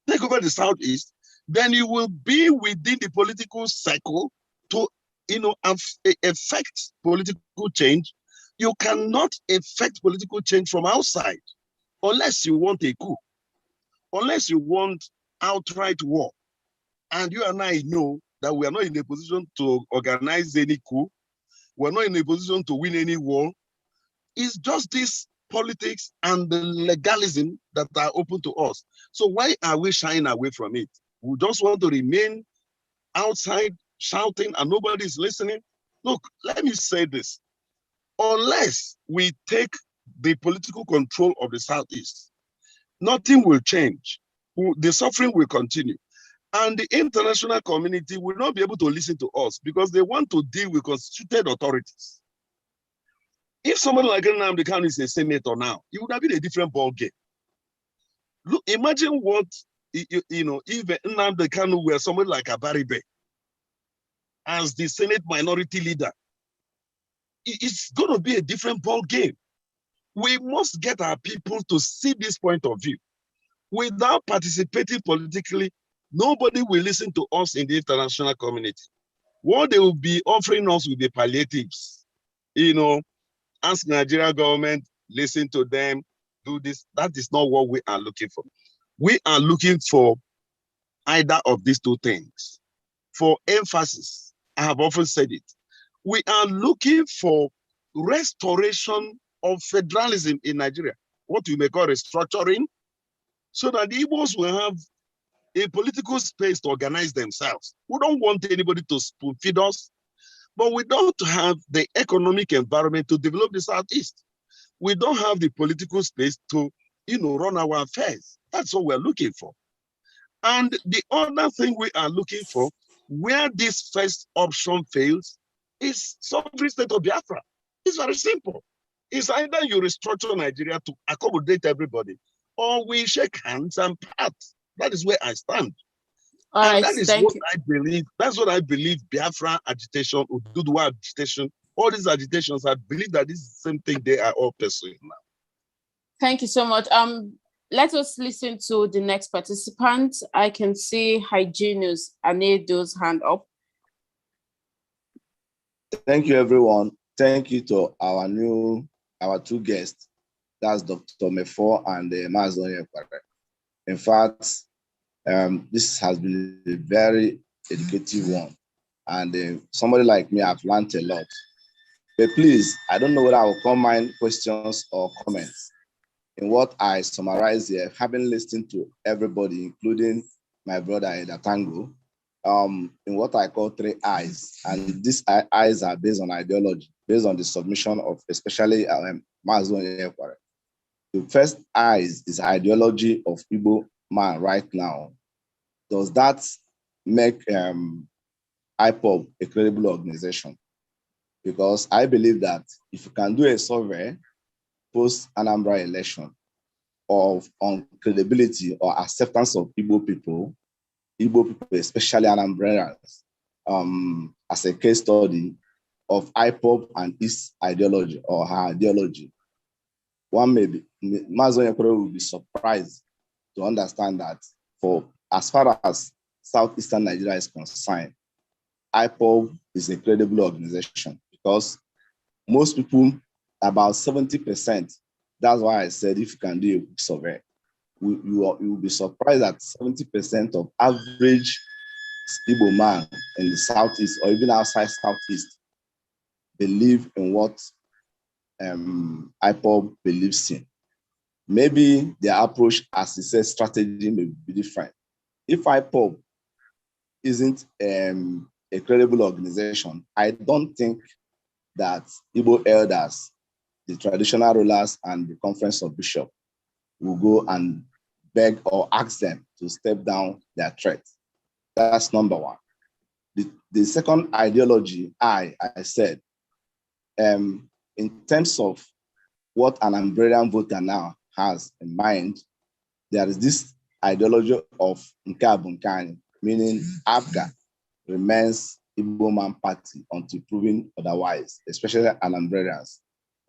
Speaker 3: Take over the Southeast, then you will be within the political cycle to affect political change. You cannot affect political change from outside unless you want a coup, unless you want outright war. And you and I know that we are not in a position to organize any coup. We're not in a position to win any war. It's just this politics and the legalism that are open to us. So why are we shying away from it? We just want to remain outside shouting and nobody's listening. Look, let me say this. Unless we take the political control of the Southeast, nothing will change. The suffering will continue. And the international community will not be able to listen to us because they want to deal with constituted authorities. If somebody like Anambra Kanu is a senator now, it would have been a different ball game. Look, imagine what, if Anambra Kanu were somebody like Abaribe as the Senate minority leader. It's going to be a different ball game. We must get our people to see this point of view. Without participating politically, nobody will listen to us in the international community. What they will be offering us with the palliatives, ask Nigeria government, listen to them, do this. That is not what we are looking for. We are looking for either of these two things. For emphasis, I have often said it. We are looking for restoration of federalism in Nigeria, what we may call restructuring, so that the Igbos will have a political space to organize themselves. We don't want anybody to spoon feed us, but we don't have the economic environment to develop the Southeast. We don't have the political space to, run our affairs. That's what we're looking for. And the other thing we are looking for where this first option fails is sovereign state of Biafra. It's very simple. It's either you restructure Nigeria to accommodate everybody, or we shake hands and part. That is where I stand.
Speaker 2: All
Speaker 3: and
Speaker 2: right,
Speaker 3: that is
Speaker 2: thank
Speaker 3: what
Speaker 2: you.
Speaker 3: I believe. That's what I believe. Biafra agitation, Ududwa agitation, all these agitations, I believe that this is the same thing they are all pursuing now.
Speaker 2: Thank you so much. Let us listen to the next participant. I can see Hygienus Anedo's hand up.
Speaker 6: Thank you, everyone. Thank you to our two guests. That's Dr. Mefor and Mazi Onyekwelu. In fact, this has been a very educative one. And somebody like me, I've learned a lot. But please, I don't know whether I will combine questions or comments. In what I summarize here, having listened to everybody, including my brother Eda Tango, in what I call 3 I's. And these I's are based on ideology, based on the submission of especially Mazi Onyekwelu. The first I is ideology of Igbo man right now. Does that make IPOB a credible organization? Because I believe that if you can do a survey post Anambra election on credibility or acceptance of Igbo people, especially Anambrans, as a case study of IPOB and its ideology or her ideology, one maybe Mazi Onyekwelu will be surprised to understand that for as far as Southeastern Nigeria is concerned, IPOB is a credible organization because most people, about 70%, that's why I said if you can do a quick survey, you will be surprised that 70% of average Igbo man in the Southeast or even outside Southeast believe in what IPOB believes in. Maybe their approach, as he said, strategy may be different. If IPOB isn't a credible organization, I don't think that Igbo elders, the traditional rulers, and the Conference of Bishops will go and beg or ask them to step down their threat. That's number one. The second ideology, I said, in terms of what an Anambrian voter now has in mind, there is this ideology of Nkabunkani, meaning ABGA remains Igbo man party until proven otherwise, especially Anambrians.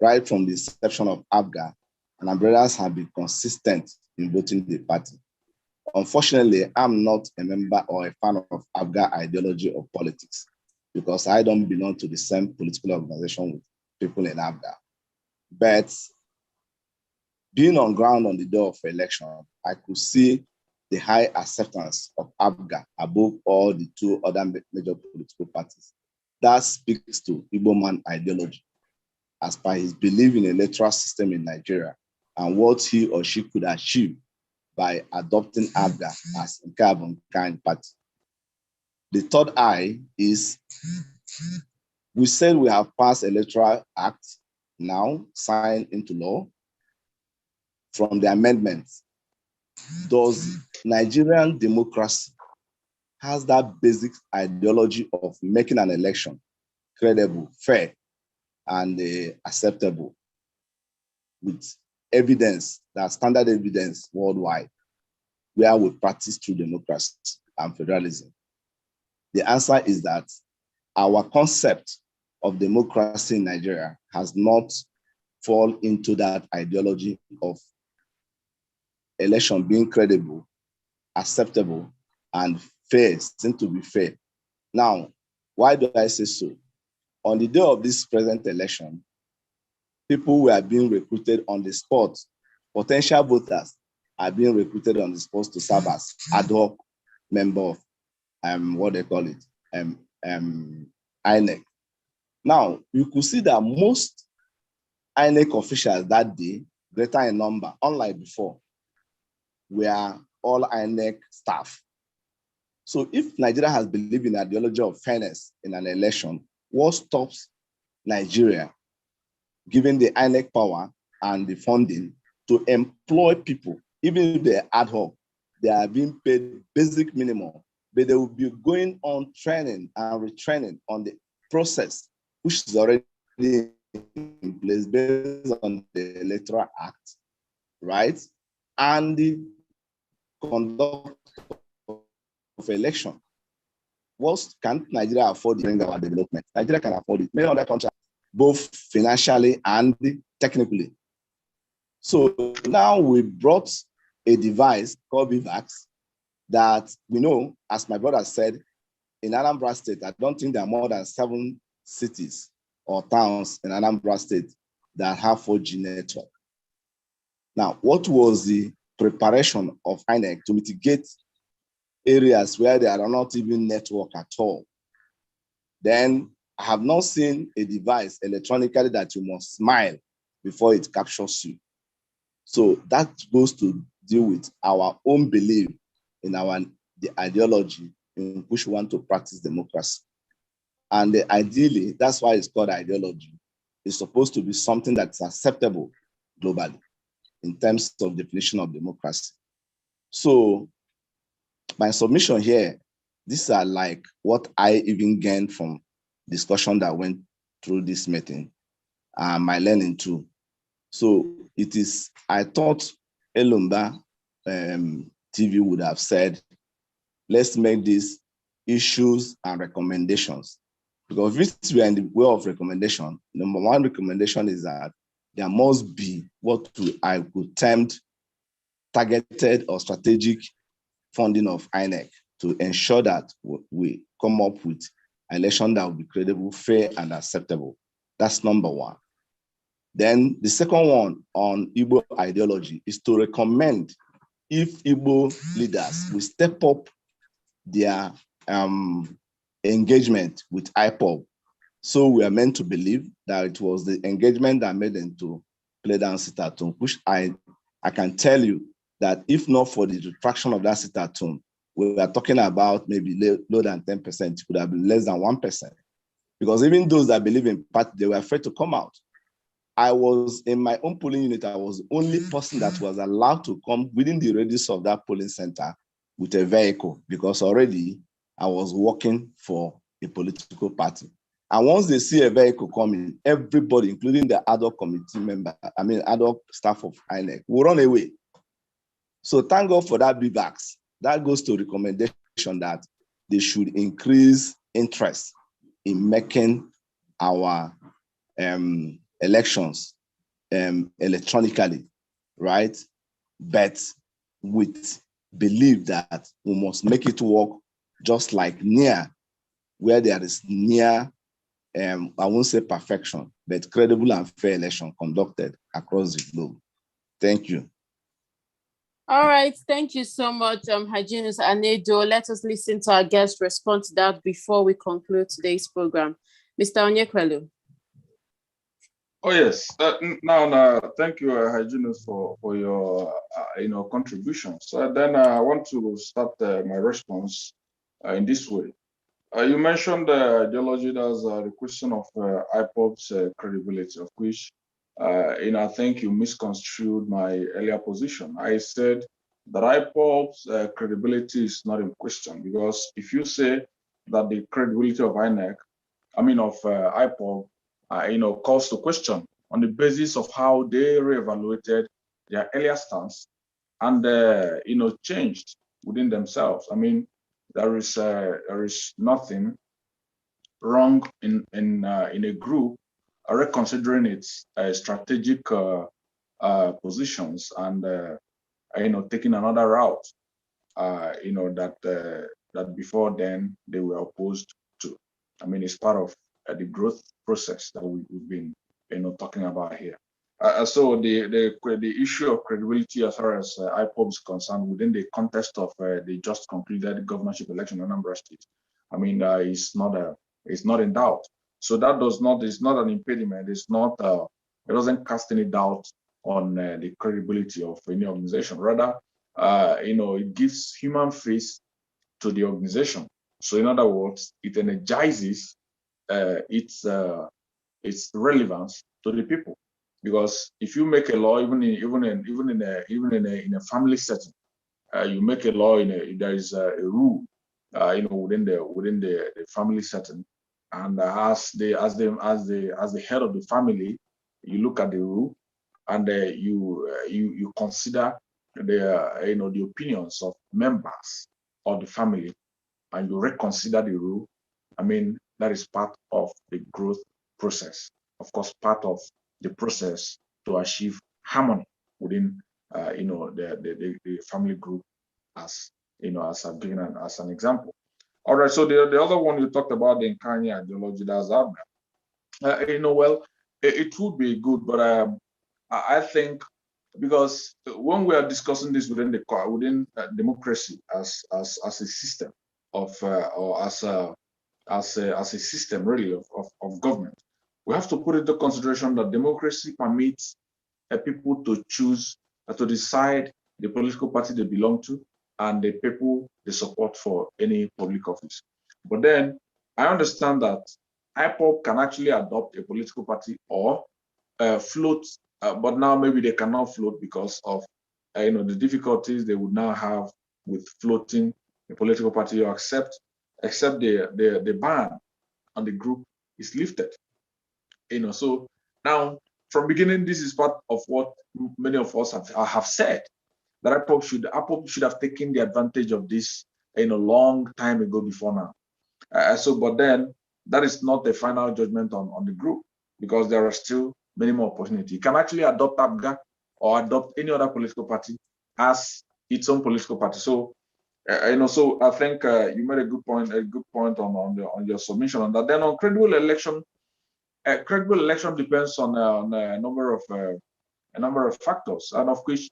Speaker 6: Right from the inception of ABGA, Anambrians have been consistent in voting the party. Unfortunately, I'm not a member or a fan of ABGA ideology or politics because I don't belong to the same political organization with people in ABGA. But being on ground on the day of election, I could see the high acceptance of ABGA above all the 2 other major political parties. That speaks to Igbo man ideology as per his belief in a electoral system in Nigeria and what he or she could achieve by adopting ABGA as a kind party. The third I is, we said we have passed Electoral Act now signed into law. From the amendments, does Nigerian democracy has that basic ideology of making an election credible, fair, and acceptable with evidence, that standard evidence worldwide, where we practice true democracy and federalism? The answer is that our concept of democracy in Nigeria has not fallen into that ideology of election being credible, acceptable, and fair, seem to be fair. Now, why do I say so? On the day of this present election, people were being recruited on the spot. Potential voters are being recruited on the spot to serve as ad hoc member of what they call it, INEC. Now, you could see that most INEC officials that day, greater in number, unlike before, were all INEC staff. So if Nigeria has believed in the ideology of fairness in an election, what stops Nigeria giving the INEC power and the funding to employ people, even if they're ad hoc, they are being paid basic minimum but they will be going on training and retraining on the process, which is already in place based on the Electoral Act, right? And the conduct of election. What can Nigeria afford to bring our development? Nigeria can afford it. Many other countries, both financially and technically. So now we brought a device called BVAS that we know, as my brother said, in Anambra State, I don't think there are more than 7 cities or towns in Anambra State that have 4G network. Now, what was the preparation of INEC to mitigate areas where there are not even network at all? Then I have not seen a device electronically that you must smile before it captures you. So that goes to deal with our own belief in the ideology in which we want to practice democracy. And ideally, that's why it's called ideology. It's supposed to be something that's acceptable globally in terms of definition of democracy. So my submission here, these are like what I even gained from discussion that went through this meeting, my learning too. So it is, I thought Elumba TV would have said, let's make these issues and recommendations. Because if we are in the way of recommendation, number one recommendation is that there must be what I could term targeted or strategic funding of INEC to ensure that we come up with an election that will be credible, fair, and acceptable. That's number one. Then the second one on Igbo ideology is to recommend if Igbo leaders will step up their engagement with IPOB. So we are meant to believe that it was the engagement that made them to play down sit-at-home, which I can tell you that if not for the retraction of that sit-at-home, we are talking about maybe lower than 10%, it would have been less than 1%. Because even those that believe in party, they were afraid to come out. I was in my own polling unit, I was the only person that was allowed to come within the radius of that polling center with a vehicle, because already I was working for a political party. And once they see a vehicle coming, everybody, including the adult committee member, adult staff of INEC, will run away. So thank God for that BVAS. That goes to recommendation that they should increase interest in making our elections electronically, right? But with belief that we must make it work just like near, where there is near, I won't say perfection, but credible and fair election conducted across the globe. Thank you.
Speaker 2: All right, thank you so much, Hygienist Anedo. Let us listen to our guest respond to that before we conclude today's program. Mr. Onyekwelu.
Speaker 1: Oh yes. Now, thank you, Hygienist, for your contributions. Then I want to start my response in this way. You mentioned ideology as the question of IPOB's credibility, of which I think you misconstrued my earlier position. I said that IPOB's credibility is not in question, because if you say that the credibility of INEC, IPOB, calls to question on the basis of how they reevaluated their earlier stance and changed within themselves. I mean, there is nothing wrong in a group reconsidering its strategic positions and taking another route. That before then they were opposed to. I mean, it's part of the growth process that we've been talking about here. So the issue of credibility as far as IPOB is concerned within the context of the just concluded governorship election in Anambra State, it's not in doubt. So that is not an impediment. It's not. It doesn't cast any doubt on the credibility of any organization. Rather, it gives human face to the organization. So in other words, it energizes its relevance to the people. Because if you make a law, even in a family setting, you make a law there is a rule within the family setting. And as the head of the family, you look at the rule, and you consider the opinions of members of the family, and you reconsider the rule. I mean, that is part of the growth process. Of course, part of the process to achieve harmony within the family group, as as I've given as an example. All right, so the other one you talked about, the Nkanya ideology, that's out there. Well, it would be good, but I think, because when we are discussing this within democracy as a system of or as a system really of government, we have to put into consideration that democracy permits people to choose to decide the political party they belong to and the people they support for any public office. But then I understand that IPOB can actually adopt a political party or float, but now maybe they cannot float because of the difficulties they would now have with floating a political party, or except the ban on the group is lifted. So now from beginning, this is part of what many of us have said, that IPOB should have taken the advantage of this a long time ago before now. But then that is not the final judgment on the group, because there are still many more opportunities. You can actually adopt ABGA or adopt any other political party as its own political party. So so I think you made a good point on your submission on that. Then on credible election depends on a number of factors, and of which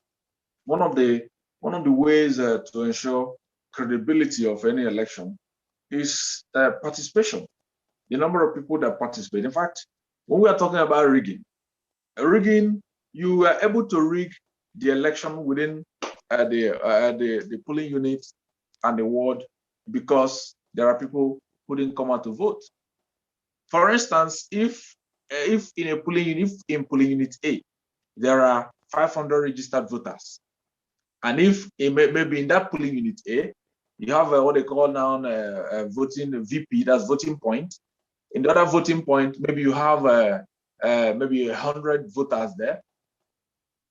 Speaker 1: one of the ways to ensure credibility of any election is participation. The number of people that participate. In fact, when we are talking about rigging, you are able to rig the election within the polling unit and the ward because there are people who didn't come out to vote. For instance, if in polling unit A there are 500 registered voters, and if maybe in that polling unit A you have what they call now voting VP, that's voting point. In the other voting point, maybe you have maybe 100 voters there.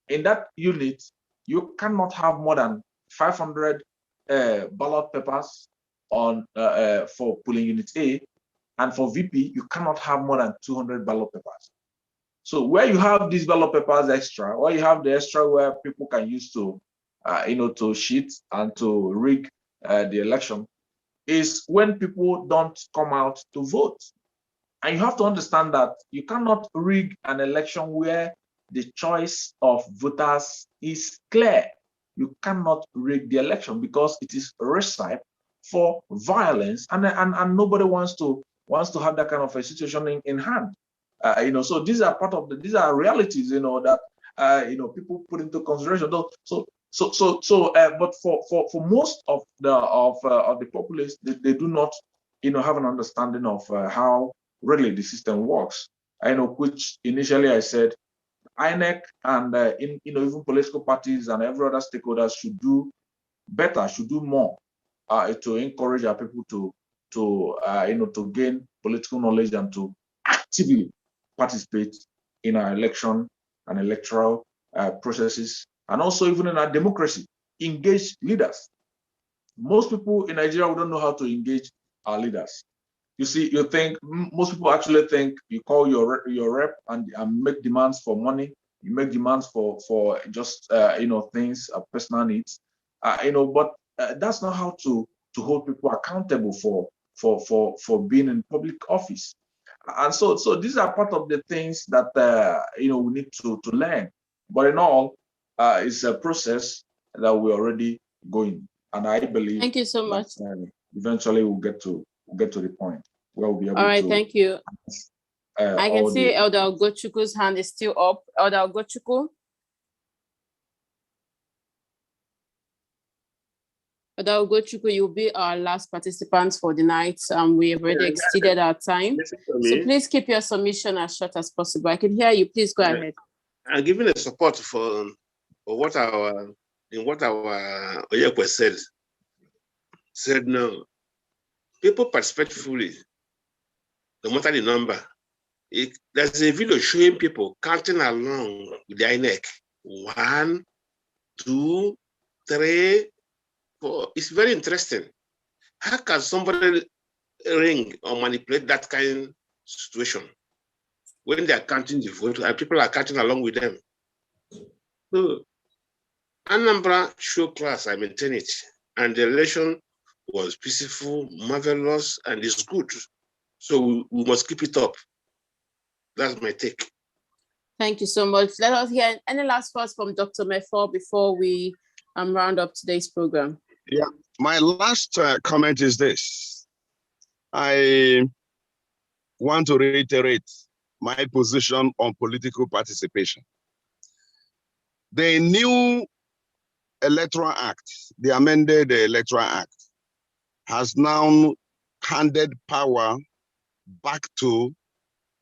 Speaker 1: In that unit, you cannot have more than 500 ballot papers on for polling unit A, and for VP, you cannot have more than 200 ballot papers. So where you have these ballot papers extra, or you have the extra where people can use to to cheat and to rig the election, is when people don't come out to vote. And you have to understand that you cannot rig an election where the choice of voters is clear. You cannot rig the election because it is ripe for violence, and nobody wants to have that kind of a situation in hand. So these are these are realities, that people put into consideration. But for most of the populace, they do not have an understanding of how really the system works. Which initially I said INEC and even political parties and every other stakeholders should do better, should do more to encourage our people to gain political knowledge and to actively participate in our election and electoral processes, and also even in our democracy, engage leaders. Most people in Nigeria don't know how to engage our leaders. You see, most people actually think you call your rep and make demands for money. You make demands for just things, personal needs. But that's not how to hold people accountable for being in public office. And so these are part of the things that we need to learn. But in all, it's a process that we're already going, and I believe.
Speaker 2: Thank you so much.
Speaker 1: Eventually, we'll get to the point where we'll be able to.
Speaker 2: All right, thank you. I can see Elder Ugochukwu's hand is still up. Elder Ugochukwu. Elder Ugochukwu, you'll be our last participant for the night. We have already exceeded our time. So please keep your submission as short as possible. I can hear you. Please go ahead.
Speaker 5: I'm giving a support for what our Onyekwe said no. people participate fully, no matter the number. There's a video showing people counting along with the INEC. 1, 2, 3, 4. It's very interesting. How can somebody ring or manipulate that kind of situation when they are counting the vote and people are counting along with them? So, Anambra show class, I maintain it. And the election was peaceful, marvelous, and it's good. So we must keep it up. That's my take.
Speaker 2: Thank you so much. Let us hear any last words from Dr. Mefor before we round up today's program.
Speaker 3: Yeah, my last comment is this. I want to reiterate my position on political participation. The new Electoral Act, the amended Electoral Act, has now handed power back to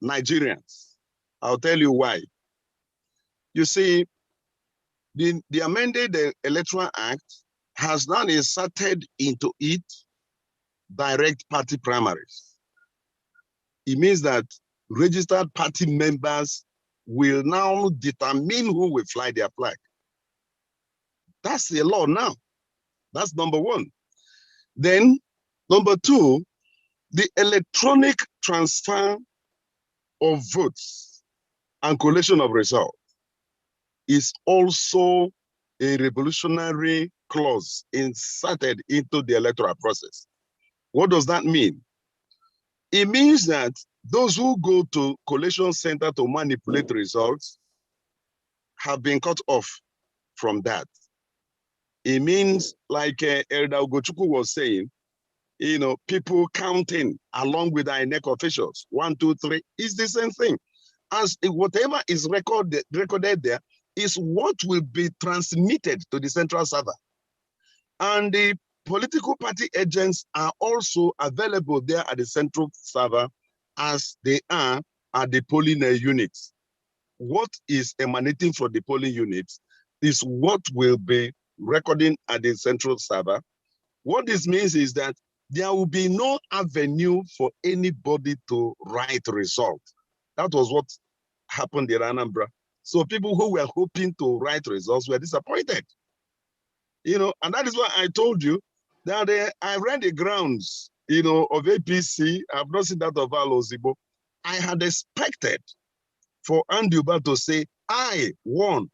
Speaker 3: Nigerians. I'll tell you why. You see, the amended Electoral Act has now inserted into it direct party primaries. It means that registered party members will now determine who will fly their flag. That's the law now. That's number one. Then, number two, the electronic transfer of votes and collation of results is also a revolutionary clause inserted into the electoral process. What does that mean? It means that those who go to collation center to manipulate results have been cut off from that. It means, like Elder Ugochukwu was saying, you know, people counting along with the INEC officials, 1, 2, 3, is the same thing. As whatever is recorded there is what will be transmitted to the central server. And the political party agents are also available there at the central server as they are at the polling units. What is emanating from the polling units is what will be recording at the central server. What this means is that there will be no avenue for anybody to write results. That was what happened in Anambra. So people who were hoping to write results were disappointed. You know, and that is why I told you that I read the grounds, you know, of APC. I've not seen that of Alozibo. I had expected for Anduba to say, I won.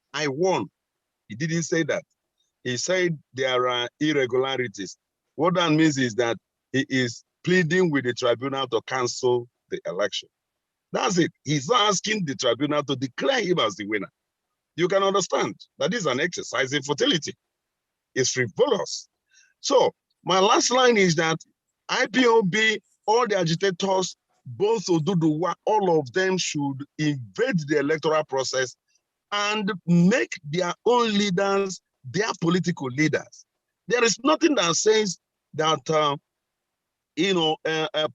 Speaker 3: He didn't say that. He said there are irregularities. What that means is that he is pleading with the tribunal to cancel the election. That's it. He's not asking the tribunal to declare him as the winner. You can understand that is an exercise in futility. It's frivolous. So my last line is that IPOB, all the agitators, both Oduduwa, all of them should invade the electoral process and make their own leaders their political leaders. There is nothing that says that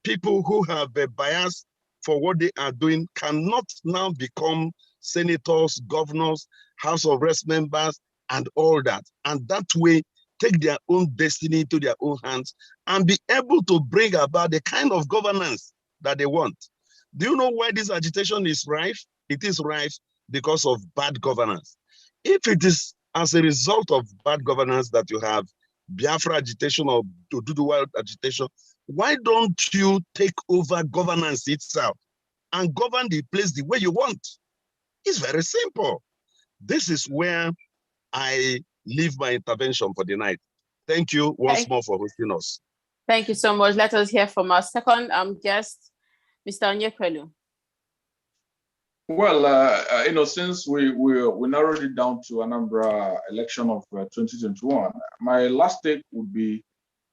Speaker 3: people who have a bias for what they are doing cannot now become senators, governors, House of Reps members, and all that. And that way, take their own destiny into their own hands and be able to bring about the kind of governance that they want. Do you know why this agitation is rife? It is rife because of bad governance. If it is as a result of bad governance that you have Biafra agitation or Oduduwa agitation, why don't you take over governance itself and govern the place the way you want? It's very simple. This is where I leave my intervention for the night. Thank you once more for hosting us.
Speaker 2: Thank you so much. Let us hear from our second guest, Mr. Onyekwelu.
Speaker 1: Well, since we narrowed it down to Anambra election of 2021, my last take would be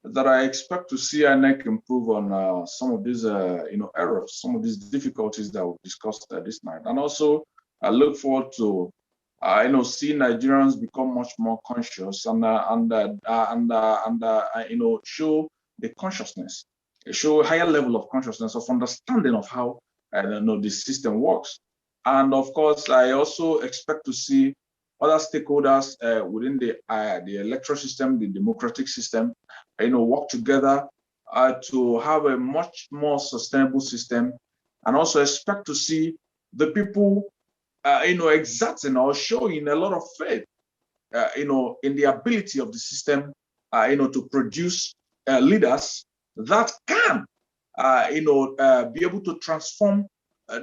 Speaker 1: that I expect to see INEC improve on some of these, errors, some of these difficulties that we discussed this night, and also I look forward to, see Nigerians become much more conscious and show the consciousness, show a higher level of consciousness of understanding of how the system works. And of course, I also expect to see other stakeholders within the electoral system, the democratic system, work together to have a much more sustainable system, and also expect to see the people, exerting or showing a lot of faith, in the ability of the system, to produce leaders that can, be able to transform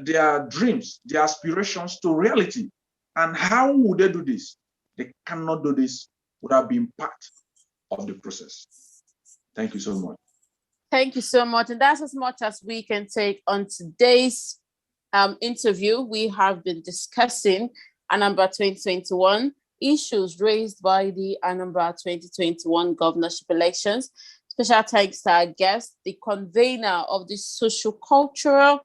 Speaker 1: their dreams, their aspirations to reality. And how would they do this? They cannot do this without being part of the process. Thank you so much.
Speaker 2: Thank you so much. And that's as much as we can take on today's interview. We have been discussing Anambra 2021, issues raised by the Anambra 2021 governorship elections. Special thanks to our guest, the convener of the social-cultural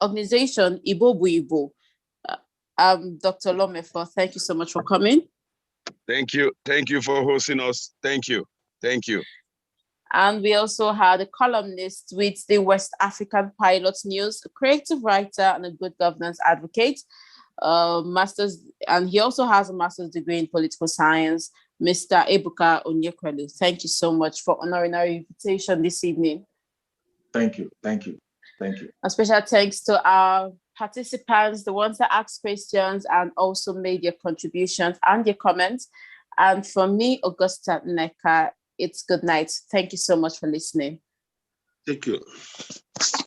Speaker 2: organization, IPOB. Dr. Mefor, thank you so much for coming.
Speaker 3: Thank you. Thank you for hosting us. Thank you. Thank you.
Speaker 2: And we also had a columnist with the West African Pilot News, a creative writer and a good governance advocate, master's, and he also has a master's degree in political science, Mr. Ebuka Onyekwelu. Thank you so much for honoring our invitation this evening.
Speaker 1: Thank you. Thank you. Thank you.
Speaker 2: A special thanks to our participants, the ones that asked questions and also made your contributions and your comments. And for me, Augusta Neka, it's good night. Thank you so much for listening.
Speaker 5: Thank you.
Speaker 1: Thank you.